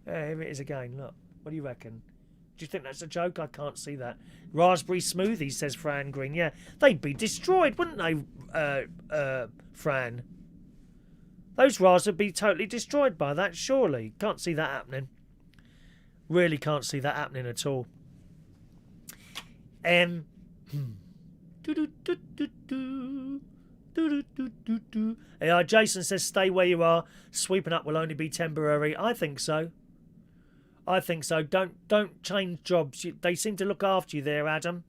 [SPEAKER 1] Yeah, here it is again. Look. What do you reckon? Do you think that's a joke? I can't see that. Raspberry smoothies, says Fran Green. Yeah, they'd be destroyed, wouldn't they, Fran? Those raspberries would be totally destroyed by that, surely. Can't see that happening. Really can't see that happening at all. Jason says, "Stay where you are. Sweeping up will only be temporary." I think so. I think so. Don't change jobs. They seem to look after you there, Adam.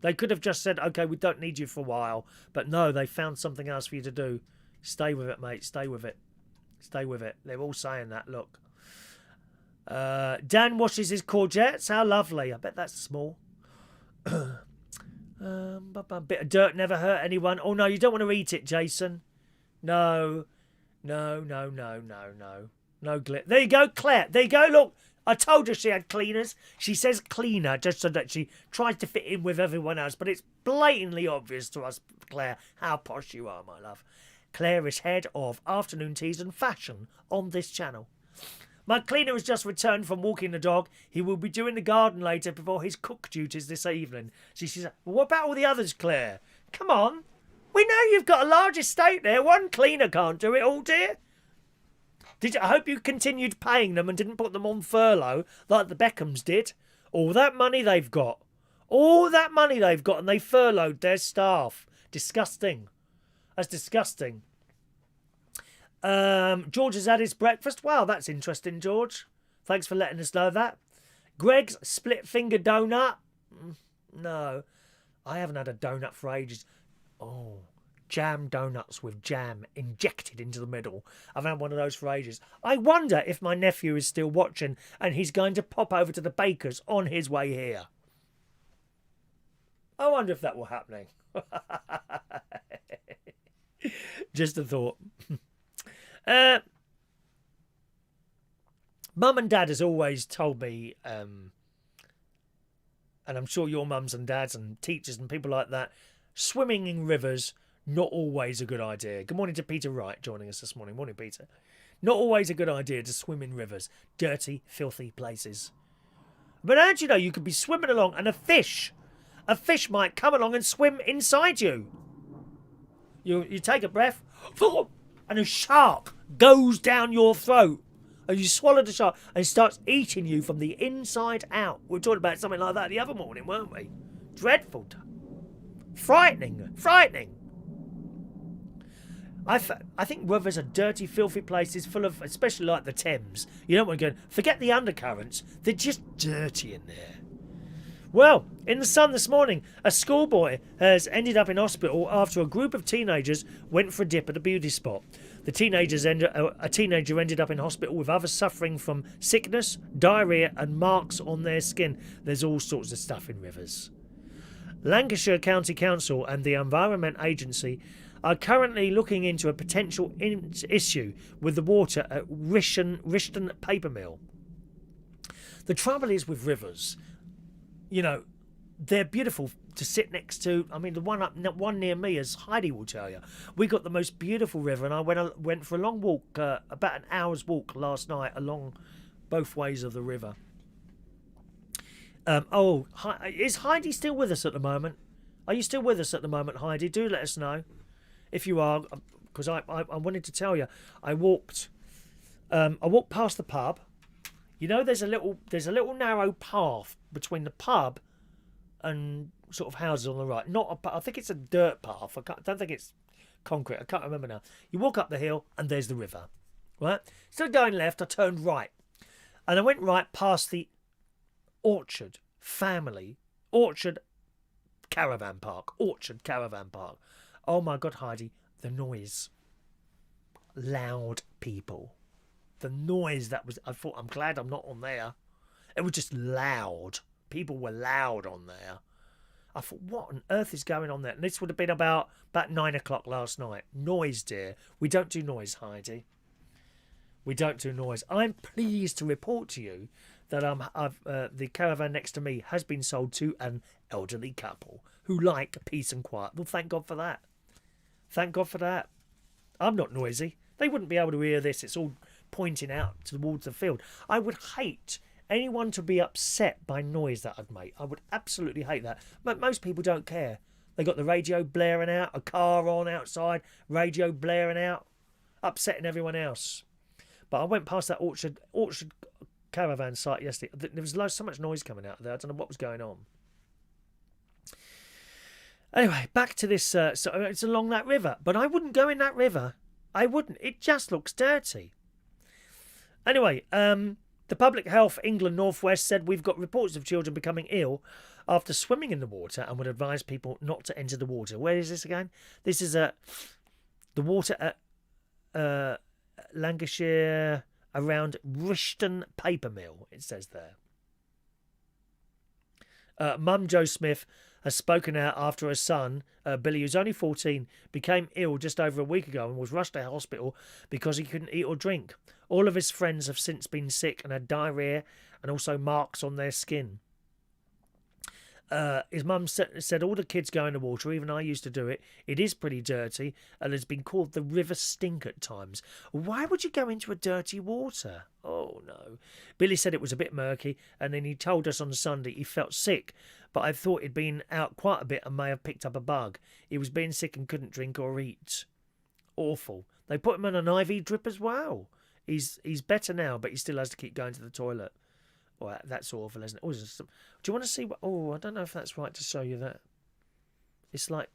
[SPEAKER 1] They could have just said, "Okay, we don't need you for a while," but no, they found something else for you to do. Stay with it, mate. Stay with it. Stay with it. They're all saying that. Look. Dan washes his courgettes. How lovely. I bet that's small. A bit of dirt never hurt anyone. Oh no, you don't want to eat it, Jason. No. No glit. There you go, Claire. There you go. Look, I told her she had cleaners. She says cleaner just so that she tries to fit in with everyone else. But it's blatantly obvious to us, Claire, how posh you are, my love. Claire is head of afternoon teas and fashion on this channel. My cleaner has just returned from walking the dog. He will be doing the garden later before his cook duties this evening. She says, "Well, what about all the others, Claire? Come on. We know you've got a large estate there. One cleaner can't do it all, dear." I hope you continued paying them and didn't put them on furlough like the Beckhams did. All that money they've got. And they furloughed their staff. Disgusting. That's disgusting. George has had his breakfast. Wow, that's interesting, George. Thanks for letting us know that. Greg's split finger donut. No, I haven't had a donut for ages. Oh, jam donuts with jam injected into the middle. I've had one of those for ages. I wonder if my nephew is still watching and he's going to pop over to the baker's on his way here. I wonder if that will happen. Just a thought. Mum and Dad has always told me, and I'm sure your mums and dads and teachers and people like that, swimming in rivers, not always a good idea. Good morning to Peter Wright joining us this morning. Morning, Peter. Not always a good idea to swim in rivers. Dirty, filthy places. But how do you know you could be swimming along and a fish might come along and swim inside you? You take a breath, and a shark goes down your throat. And you swallow the shark and it starts eating you from the inside out. We were talking about something like that the other morning, weren't we? Dreadful. Frightening. I think rivers are dirty, filthy places full of, especially like the Thames. You don't want to go, forget the undercurrents. They're just dirty in there. Well, in the Sun this morning, a schoolboy has ended up in hospital after a group of teenagers went for a dip at a beauty spot. A teenager ended up in hospital with others suffering from sickness, diarrhoea and marks on their skin. There's all sorts of stuff in rivers. Lancashire County Council and the Environment Agency are currently looking into a potential issue with the water at Rishton Paper Mill. The trouble is with rivers, you know, they're beautiful to sit next to. I mean, the one near me, as Heidi will tell you, we got the most beautiful river, and I went for a long walk, about an hour's walk last night along both ways of the river. Is Heidi still with us at the moment? Are you still with us at the moment, Heidi? Do let us know if you are, because I wanted to tell you, I walked past the pub. You know, there's a little narrow path between the pub and sort of houses on the right. I think it's a dirt path. I don't think it's concrete. I can't remember now. You walk up the hill and there's the river. Right? So going left, I turned right. And I went right past the Orchard Caravan Park. Oh my God, Heidi, the noise. Loud people. The noise that was... I thought, I'm glad I'm not on there. It was just loud. People were loud on there. I thought, what on earth is going on there? And this would have been about 9 o'clock last night. Noise, dear. We don't do noise, Heidi. We don't do noise. I'm pleased to report to you that the caravan next to me has been sold to an elderly couple who like peace and quiet. Well, thank God for that. Thank God for that. I'm not noisy. They wouldn't be able to hear this. It's all pointing out towards the field. I would hate anyone to be upset by noise that I'd make. I would absolutely hate that. But most people don't care. They got the radio blaring out, a car on outside, radio blaring out, upsetting everyone else. But I went past that Orchard caravan site yesterday. There was so much noise coming out of there. I don't know what was going on. Anyway, back to this. So it's along that river. But I wouldn't go in that river. I wouldn't. It just looks dirty. Anyway, the Public Health England North West said we've got reports of children becoming ill after swimming in the water and would advise people not to enter the water. Where is this again? This is the water at Lancashire around Rishton Paper Mill, it says there. Mum Jo Smith has spoken out after her son, Billy, who's only 14, became ill just over a week ago and was rushed to hospital because he couldn't eat or drink. All of his friends have since been sick and had diarrhoea and also marks on their skin. His mum said all the kids go in the water, even I used to do it. It is pretty dirty and has been called the river stink at times. Why would you go into a dirty water? Oh no. Billy said it was a bit murky and then he told us on Sunday he felt sick, but I thought he'd been out quite a bit and may have picked up a bug. He was being sick and couldn't drink or eat. Awful. They put him on an IV drip as well. He's better now, but he still has to keep going to the toilet. Well, that's awful, isn't it? Oh, do you want to see what... Oh, I don't know if that's right to show you that. It's like...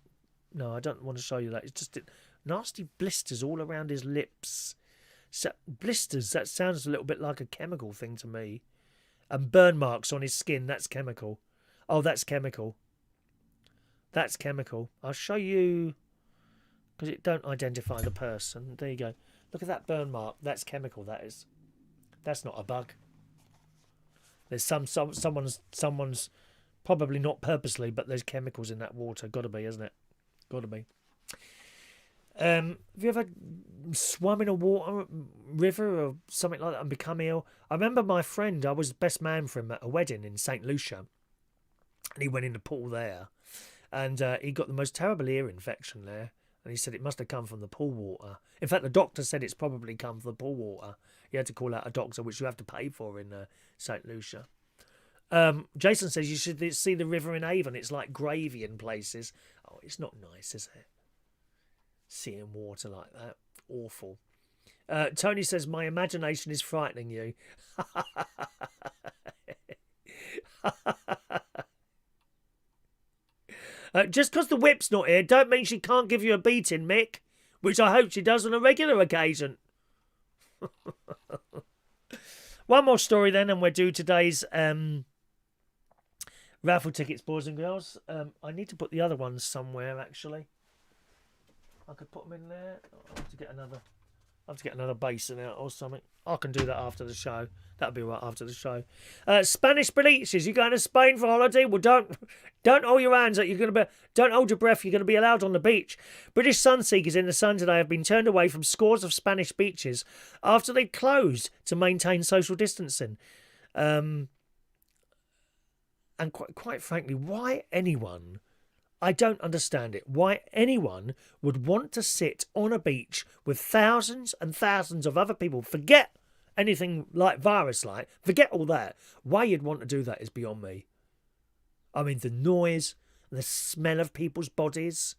[SPEAKER 1] No, I don't want to show you that. It's just nasty blisters all around his lips. So, blisters, that sounds a little bit like a chemical thing to me. And burn marks on his skin, that's chemical. Oh, that's chemical. That's chemical. I'll show you... Because it don't identify the person. There you go. Look at that burn mark. That's chemical, that is. That's not a bug. There's someone's probably not purposely, but there's chemicals in that water. Got to be, isn't it? Got to be. Have you ever swum in a river or something like that and become ill? I remember my friend, I was best man for him at a wedding in St. Lucia, and he went in the pool there, and he got the most terrible ear infection there, and he said it must have come from the pool water. In fact, the doctor said it's probably come from the pool water. He had to call out a doctor, which you have to pay for in St. Lucia. Jason says you should see the river in Avon. It's like gravy in places. Oh, it's not nice, is it? Seeing water like that. Awful. Tony says, my imagination is frightening you. Just because the whip's not here, don't mean she can't give you a beating, Mick. Which I hope she does on a regular occasion. One more story then, and we're due today's raffle tickets, boys and girls. I need to put the other ones somewhere, actually. I could put them in there. I'll have to get another basin out or something. I can do that after the show. That'll be right after the show. Spanish beliches. You going to Spain for holiday? Well, don't hold your hands up. Don't hold your breath. You're going to be allowed on the beach. British sun seekers in the sun today have been turned away from scores of Spanish beaches after they closed to maintain social distancing. And quite frankly, why anyone? I don't understand it. Why anyone would want to sit on a beach with thousands and thousands of other people. Forget anything like virus, forget all that. Why you'd want to do that is beyond me. I mean, the noise, the smell of people's bodies,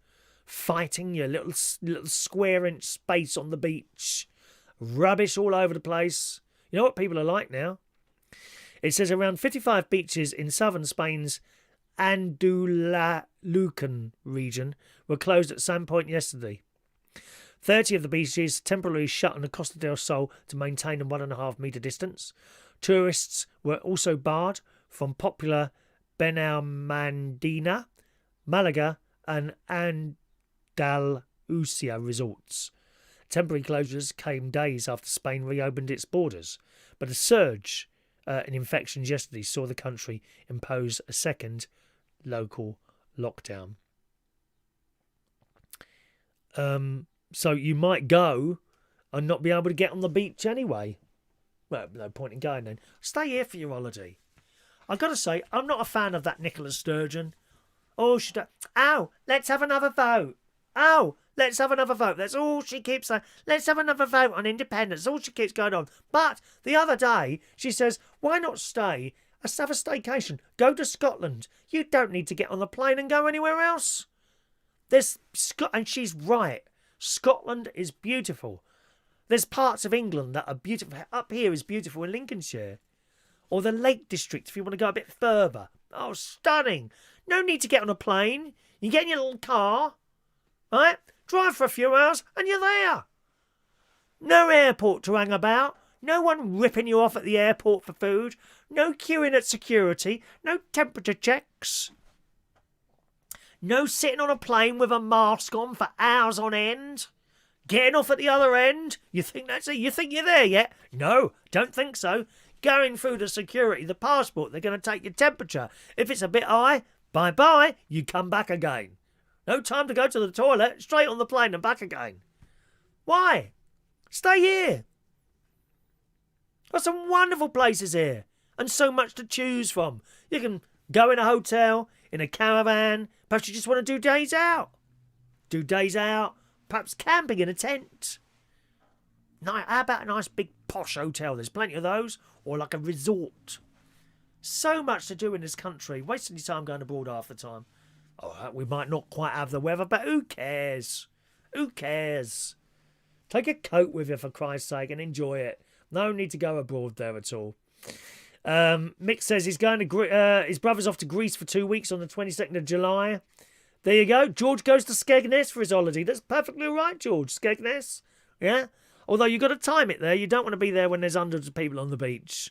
[SPEAKER 1] fighting your little square inch space on the beach, rubbish all over the place. You know what people are like now? It says around 55 beaches in southern Spain's Andalucan region were closed at some point yesterday. 30 of the beaches temporarily shut on the Costa del Sol to maintain a 1.5 metre distance. Tourists were also barred from popular Benalmádena, Malaga and Andalusia resorts. Temporary closures came days after Spain reopened its borders, but a surge in infections yesterday saw the country impose a second local lockdown. So you might go and not be able to get on the beach anyway. Well, no point in going then. Stay here for your holiday. I've got to say, I'm not a fan of that Nicola Sturgeon. Oh, let's have another vote. Oh, let's have another vote. That's all she keeps saying. Let's have another vote on independence. That's all she keeps going on. But the other day, she says, why not stay? Let's have a staycation. Go to Scotland. You don't need to get on the plane and go anywhere else. And she's right. Scotland is beautiful. There's parts of England that are beautiful. Up here is beautiful in Lincolnshire. Or the Lake District if you want to go a bit further. Oh, stunning. No need to get on a plane. You get in your little car, right? Drive for a few hours and you're there. No airport to hang about. No one ripping you off at the airport for food. No queuing at security. No temperature checks. No sitting on a plane with a mask on for hours on end. Getting off at the other end. You think that's it? You think you're there yet? No, don't think so. Going through the security, the passport, they're going to take your temperature. If it's a bit high, bye-bye, you come back again. No time to go to the toilet, straight on the plane and back again. Why? Stay here. Got some wonderful places here and so much to choose from. You can go in a hotel, in a caravan. Perhaps you just want to do days out. Perhaps camping in a tent. How about a nice big posh hotel? There's plenty of those. Or like a resort. So much to do in this country. Wasting your time going abroad half the time. Oh, we might not quite have the weather, but who cares? Who cares? Take a coat with you for Christ's sake and enjoy it. No need to go abroad there at all. Mick says he's going to his brother's off to Greece for 2 weeks on the 22nd of July. There you go. George goes to Skegness for his holiday. That's perfectly all right, George. Skegness. Yeah? Although you've got to time it there. You don't want to be there when there's hundreds of people on the beach.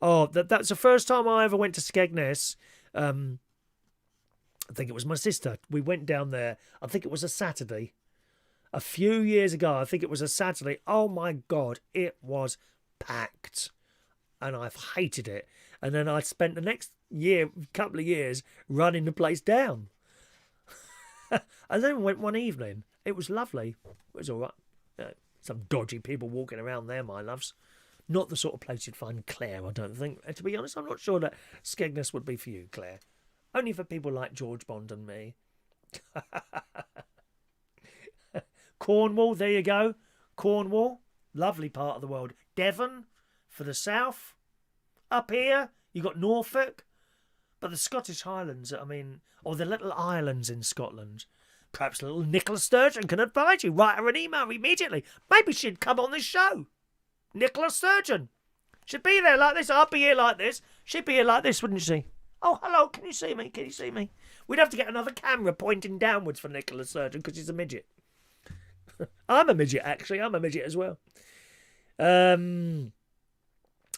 [SPEAKER 1] Oh, that's the first time I ever went to Skegness. I think it was my sister. We went down there. I think it was a Saturday. A few years ago, I think it was a Saturday. Oh, my God. It was packed. And I've hated it. And then I spent the next couple of years, running the place down. And then went one evening. It was lovely. It was all right. Some dodgy people walking around there, my loves. Not the sort of place you'd find Claire, I don't think. And to be honest, I'm not sure that Skegness would be for you, Claire. Only for people like George Bond and me. Cornwall, there you go. Cornwall, lovely part of the world. Devon, for the south. Up here, you got Norfolk. But the Scottish Highlands, or the little islands in Scotland. Perhaps little Nicola Sturgeon can advise you. Write her an email immediately. Maybe she'd come on the show. Nicola Sturgeon. She'd be there like this. I'd be here like this. She'd be here like this, wouldn't she? Oh, hello. Can you see me? Can you see me? We'd have to get another camera pointing downwards for Nicola Sturgeon because she's a midget. I'm a midget, actually. I'm a midget as well.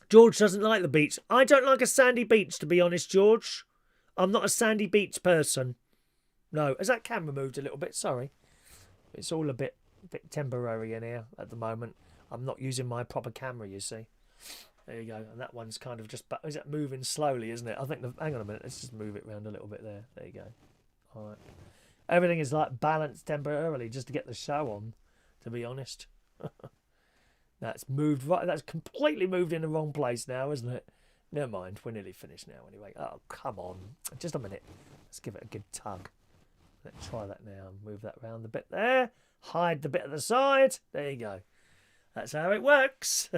[SPEAKER 1] George doesn't like the beach. I don't like a sandy beach, to be honest, George. I'm not a sandy beach person. No. Has that camera moved a little bit? Sorry. It's all a bit temporary in here at the moment. I'm not using my proper camera, you see. There you go. And that one's kind of just... Is it moving slowly, isn't it? I think... Hang on a minute. Let's just move it around a little bit there. There you go. All right. Everything is like balanced temporarily just to get the show on, to be honest. That's moved right. That's completely moved in the wrong place now, isn't it? Never mind. We're nearly finished now anyway. Oh, come on. Just a minute. Let's give it a good tug. Let's try that now. Move that round a bit there. Hide the bit at the side. There you go. That's how it works.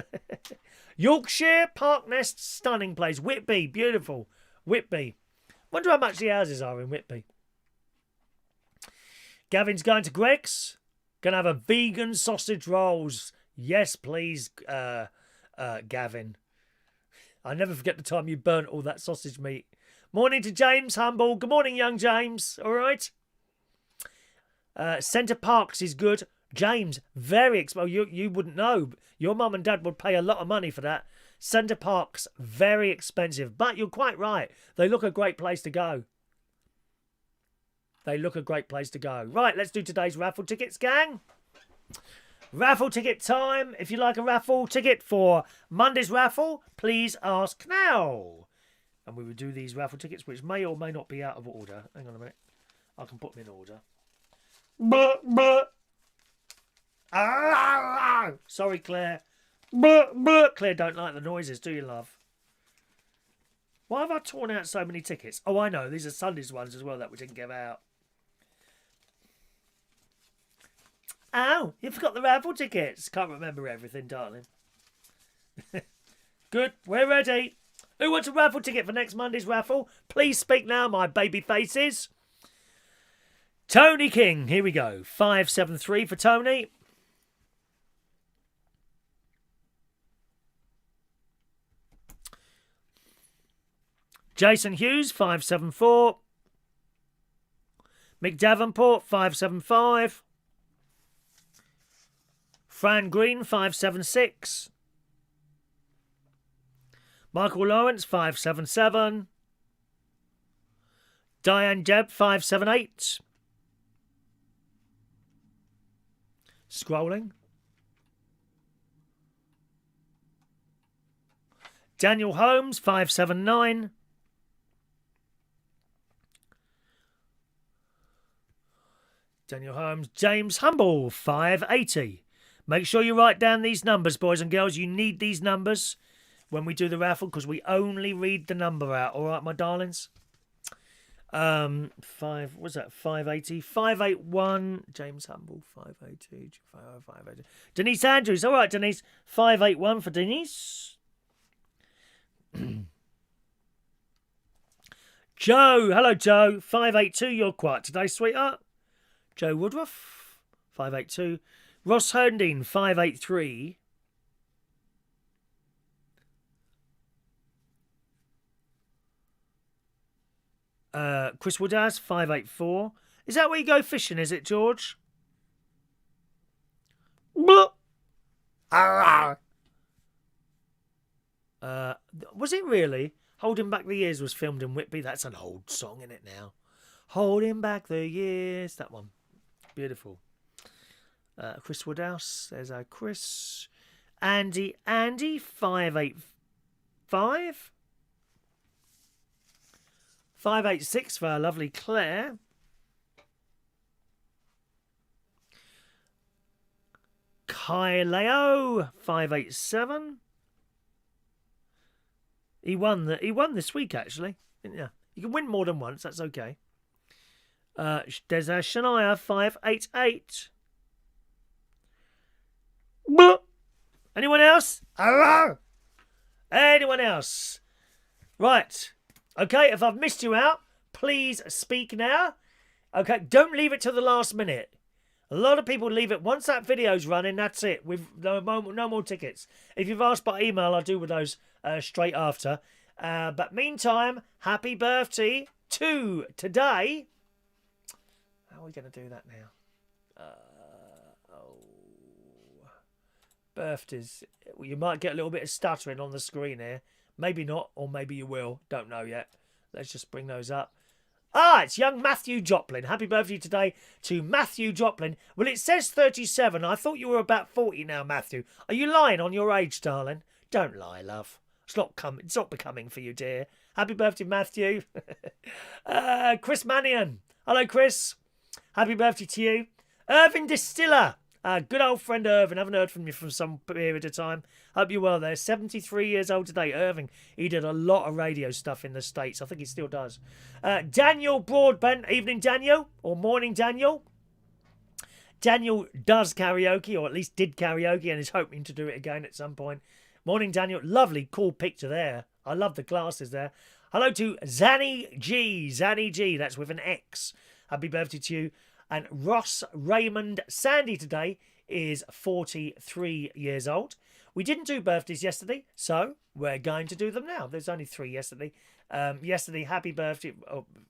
[SPEAKER 1] Yorkshire, Parknest, stunning place. Whitby, beautiful. Whitby. Wonder how much the houses are in Whitby. Gavin's going to Greg's. Gonna have a vegan sausage rolls. Yes, please, Gavin. I never forget the time you burnt all that sausage meat. Morning to James Humble. Good morning, young James. All right. Centre Parks is good. James, very expensive. You wouldn't know. Your mum and dad would pay a lot of money for that. Centre Park's very expensive, but you're quite right. They look a great place to go. They look a great place to go. Right, let's do today's raffle tickets, gang. Raffle ticket time. If you like a raffle ticket for Monday's raffle, please ask now. And we will do these raffle tickets, which may or may not be out of order. Hang on a minute. I can put them in order. Sorry, Claire. Claire don't like the noises, do you, love? Why have I torn out so many tickets? Oh, I know. These are Sunday's ones as well that we didn't give out. Oh, you forgot the raffle tickets. Can't remember everything, darling. Good, we're ready. Who wants a raffle ticket for next Monday's raffle? Please speak now, my baby faces. Tony King, here we go. 573 for Tony. Jason Hughes, 574. Mick Davenport, 575. Fran Green, 576. Michael Lawrence, 577. Diane Jebb, 578. Scrolling. Daniel Holmes, 579. Daniel Holmes. James Humble, 580. Make sure you write down these numbers, boys and girls. You need these numbers when we do the raffle because we only read the number out. All right, my darlings? What's that? 580. 581. James Humble, 580. 580. Denise Andrews. All right, Denise. 581 for Denise. Joe. Hello, Joe. 582. You're quiet today, sweetheart. Joe Woodruff. 582. Ross Herndine, 583. Chris Woodhouse, 584. Is that where you go fishing, is it, George? Was it really? Holding Back the Years was filmed in Whitby. That's an old song, isn't it now? Holding Back the Years. That one. Beautiful. Chris Woodhouse. There's our Chris. Andy, 585. 586 for our lovely Claire. Kyleo, 587. He won this week, actually. Yeah. You can win more than once, that's okay. There's our Shania, 588. Anyone else? Hello? Anyone else? Right. Okay, if I've missed you out, please speak now. Okay, don't leave it till the last minute. A lot of people leave it. Once that video's running, that's it. With no more tickets. If you've asked by email, I'll do with those straight after. But meantime, happy birthday to today. How are we going to do that now? Birthdays. Well, you might get a little bit of stuttering on the screen here. Maybe not, or maybe you will. Don't know yet. Let's just bring those up. It's young Matthew Joplin. Happy birthday today to Matthew Joplin. Well, it says 37. I thought you were about 40 now, Matthew. Are you lying on your age, darling? Don't lie, love. It's not becoming for you, dear. Happy birthday, Matthew. Chris Mannion. Hello, Chris. Happy birthday to you. Irving Distiller. Good old friend Irving. Haven't heard from you for some period of time. Hope you're well there. 73 years old today. Irving. He did a lot of radio stuff in the States. I think he still does. Daniel Broadbent. Evening, Daniel. Or morning, Daniel. Daniel does karaoke, or at least did karaoke, and is hoping to do it again at some point. Morning, Daniel. Lovely, cool picture there. I love the glasses there. Hello to Xanny G. Xanny G. That's with an X. Happy birthday to you. And Ross Raymond Sandy today is 43 years old. We didn't do birthdays yesterday, so we're going to do them now. There's only 3 yesterday. Yesterday, happy birthday.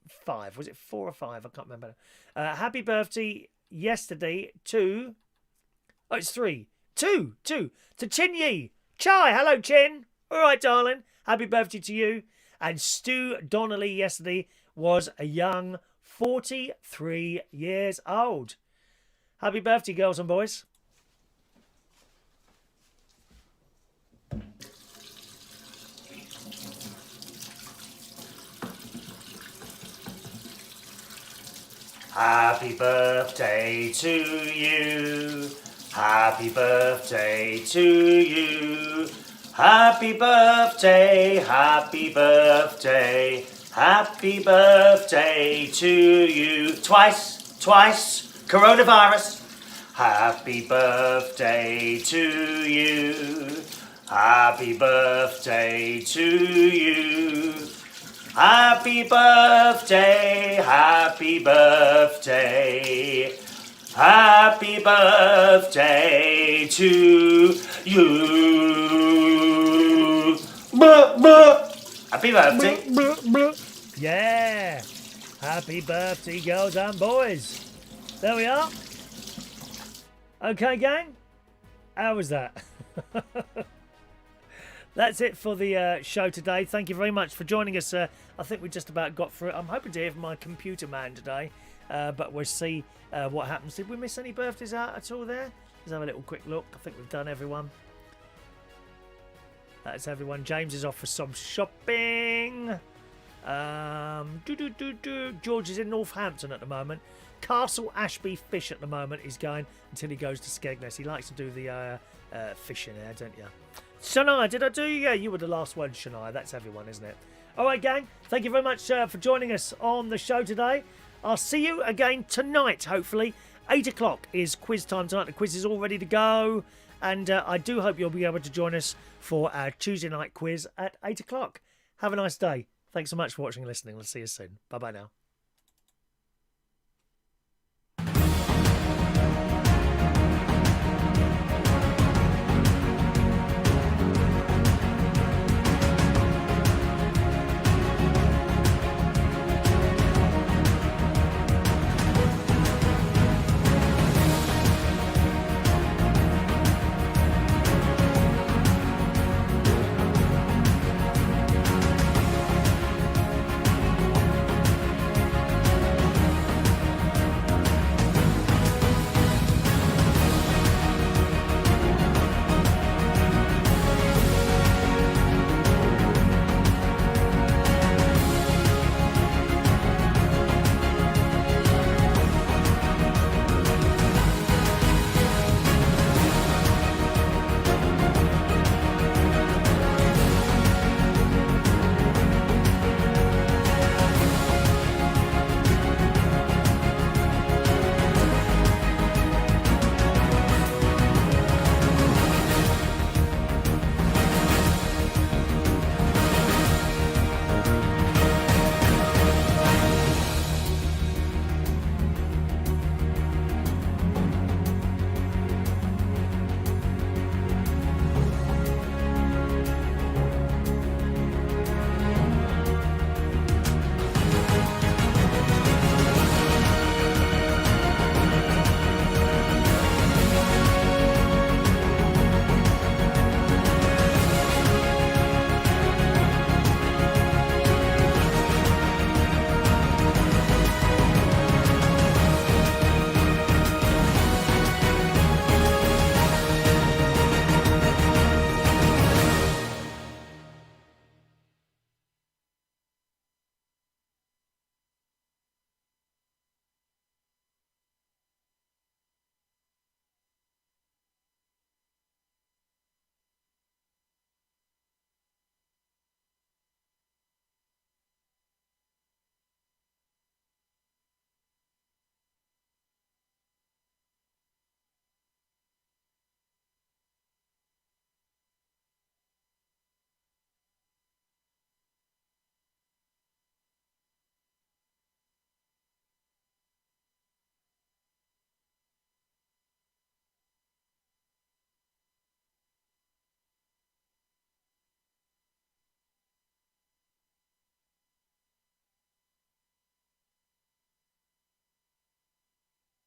[SPEAKER 1] 5. Was it 4 or 5? I can't remember. Happy birthday yesterday to Oh, it's 3. 2. To Chin Yi. Chai, hello, Chin. All right, darling. Happy birthday to you. And Stu Donnelly yesterday was a young 43 years old. Happy birthday, girls and boys. Happy birthday to you. Happy birthday to you. Happy birthday, happy birthday, happy birthday to you. Twice, coronavirus. Happy birthday to you. Happy birthday to you. Happy birthday, happy birthday. Happy birthday to you. Happy birthday. Yeah. Happy birthday, girls and boys. There we are. Okay, gang. How was that? That's it for the show today. Thank you very much for joining us. I think we just about got through it. I'm hoping to hear from my computer man today. But we'll see what happens. Did we miss any birthdays out at all there? Let's have a little quick look. I think we've done everyone. That's everyone. James is off for some shopping. George is in Northampton at the moment. Castle Ashby Fish at the moment is going until he goes to Skegness. He likes to do the fishing there, don't you? Shania, did I do you? Yeah, you were the last one, Shania. That's everyone, isn't it? All right, gang. Thank you very much for joining us on the show today. I'll see you again tonight, hopefully. 8 o'clock is quiz time tonight. The quiz is all ready to go. And I do hope you'll be able to join us for our Tuesday night quiz at 8 o'clock. Have a nice day. Thanks so much for watching and listening. We'll see you soon. Bye-bye now.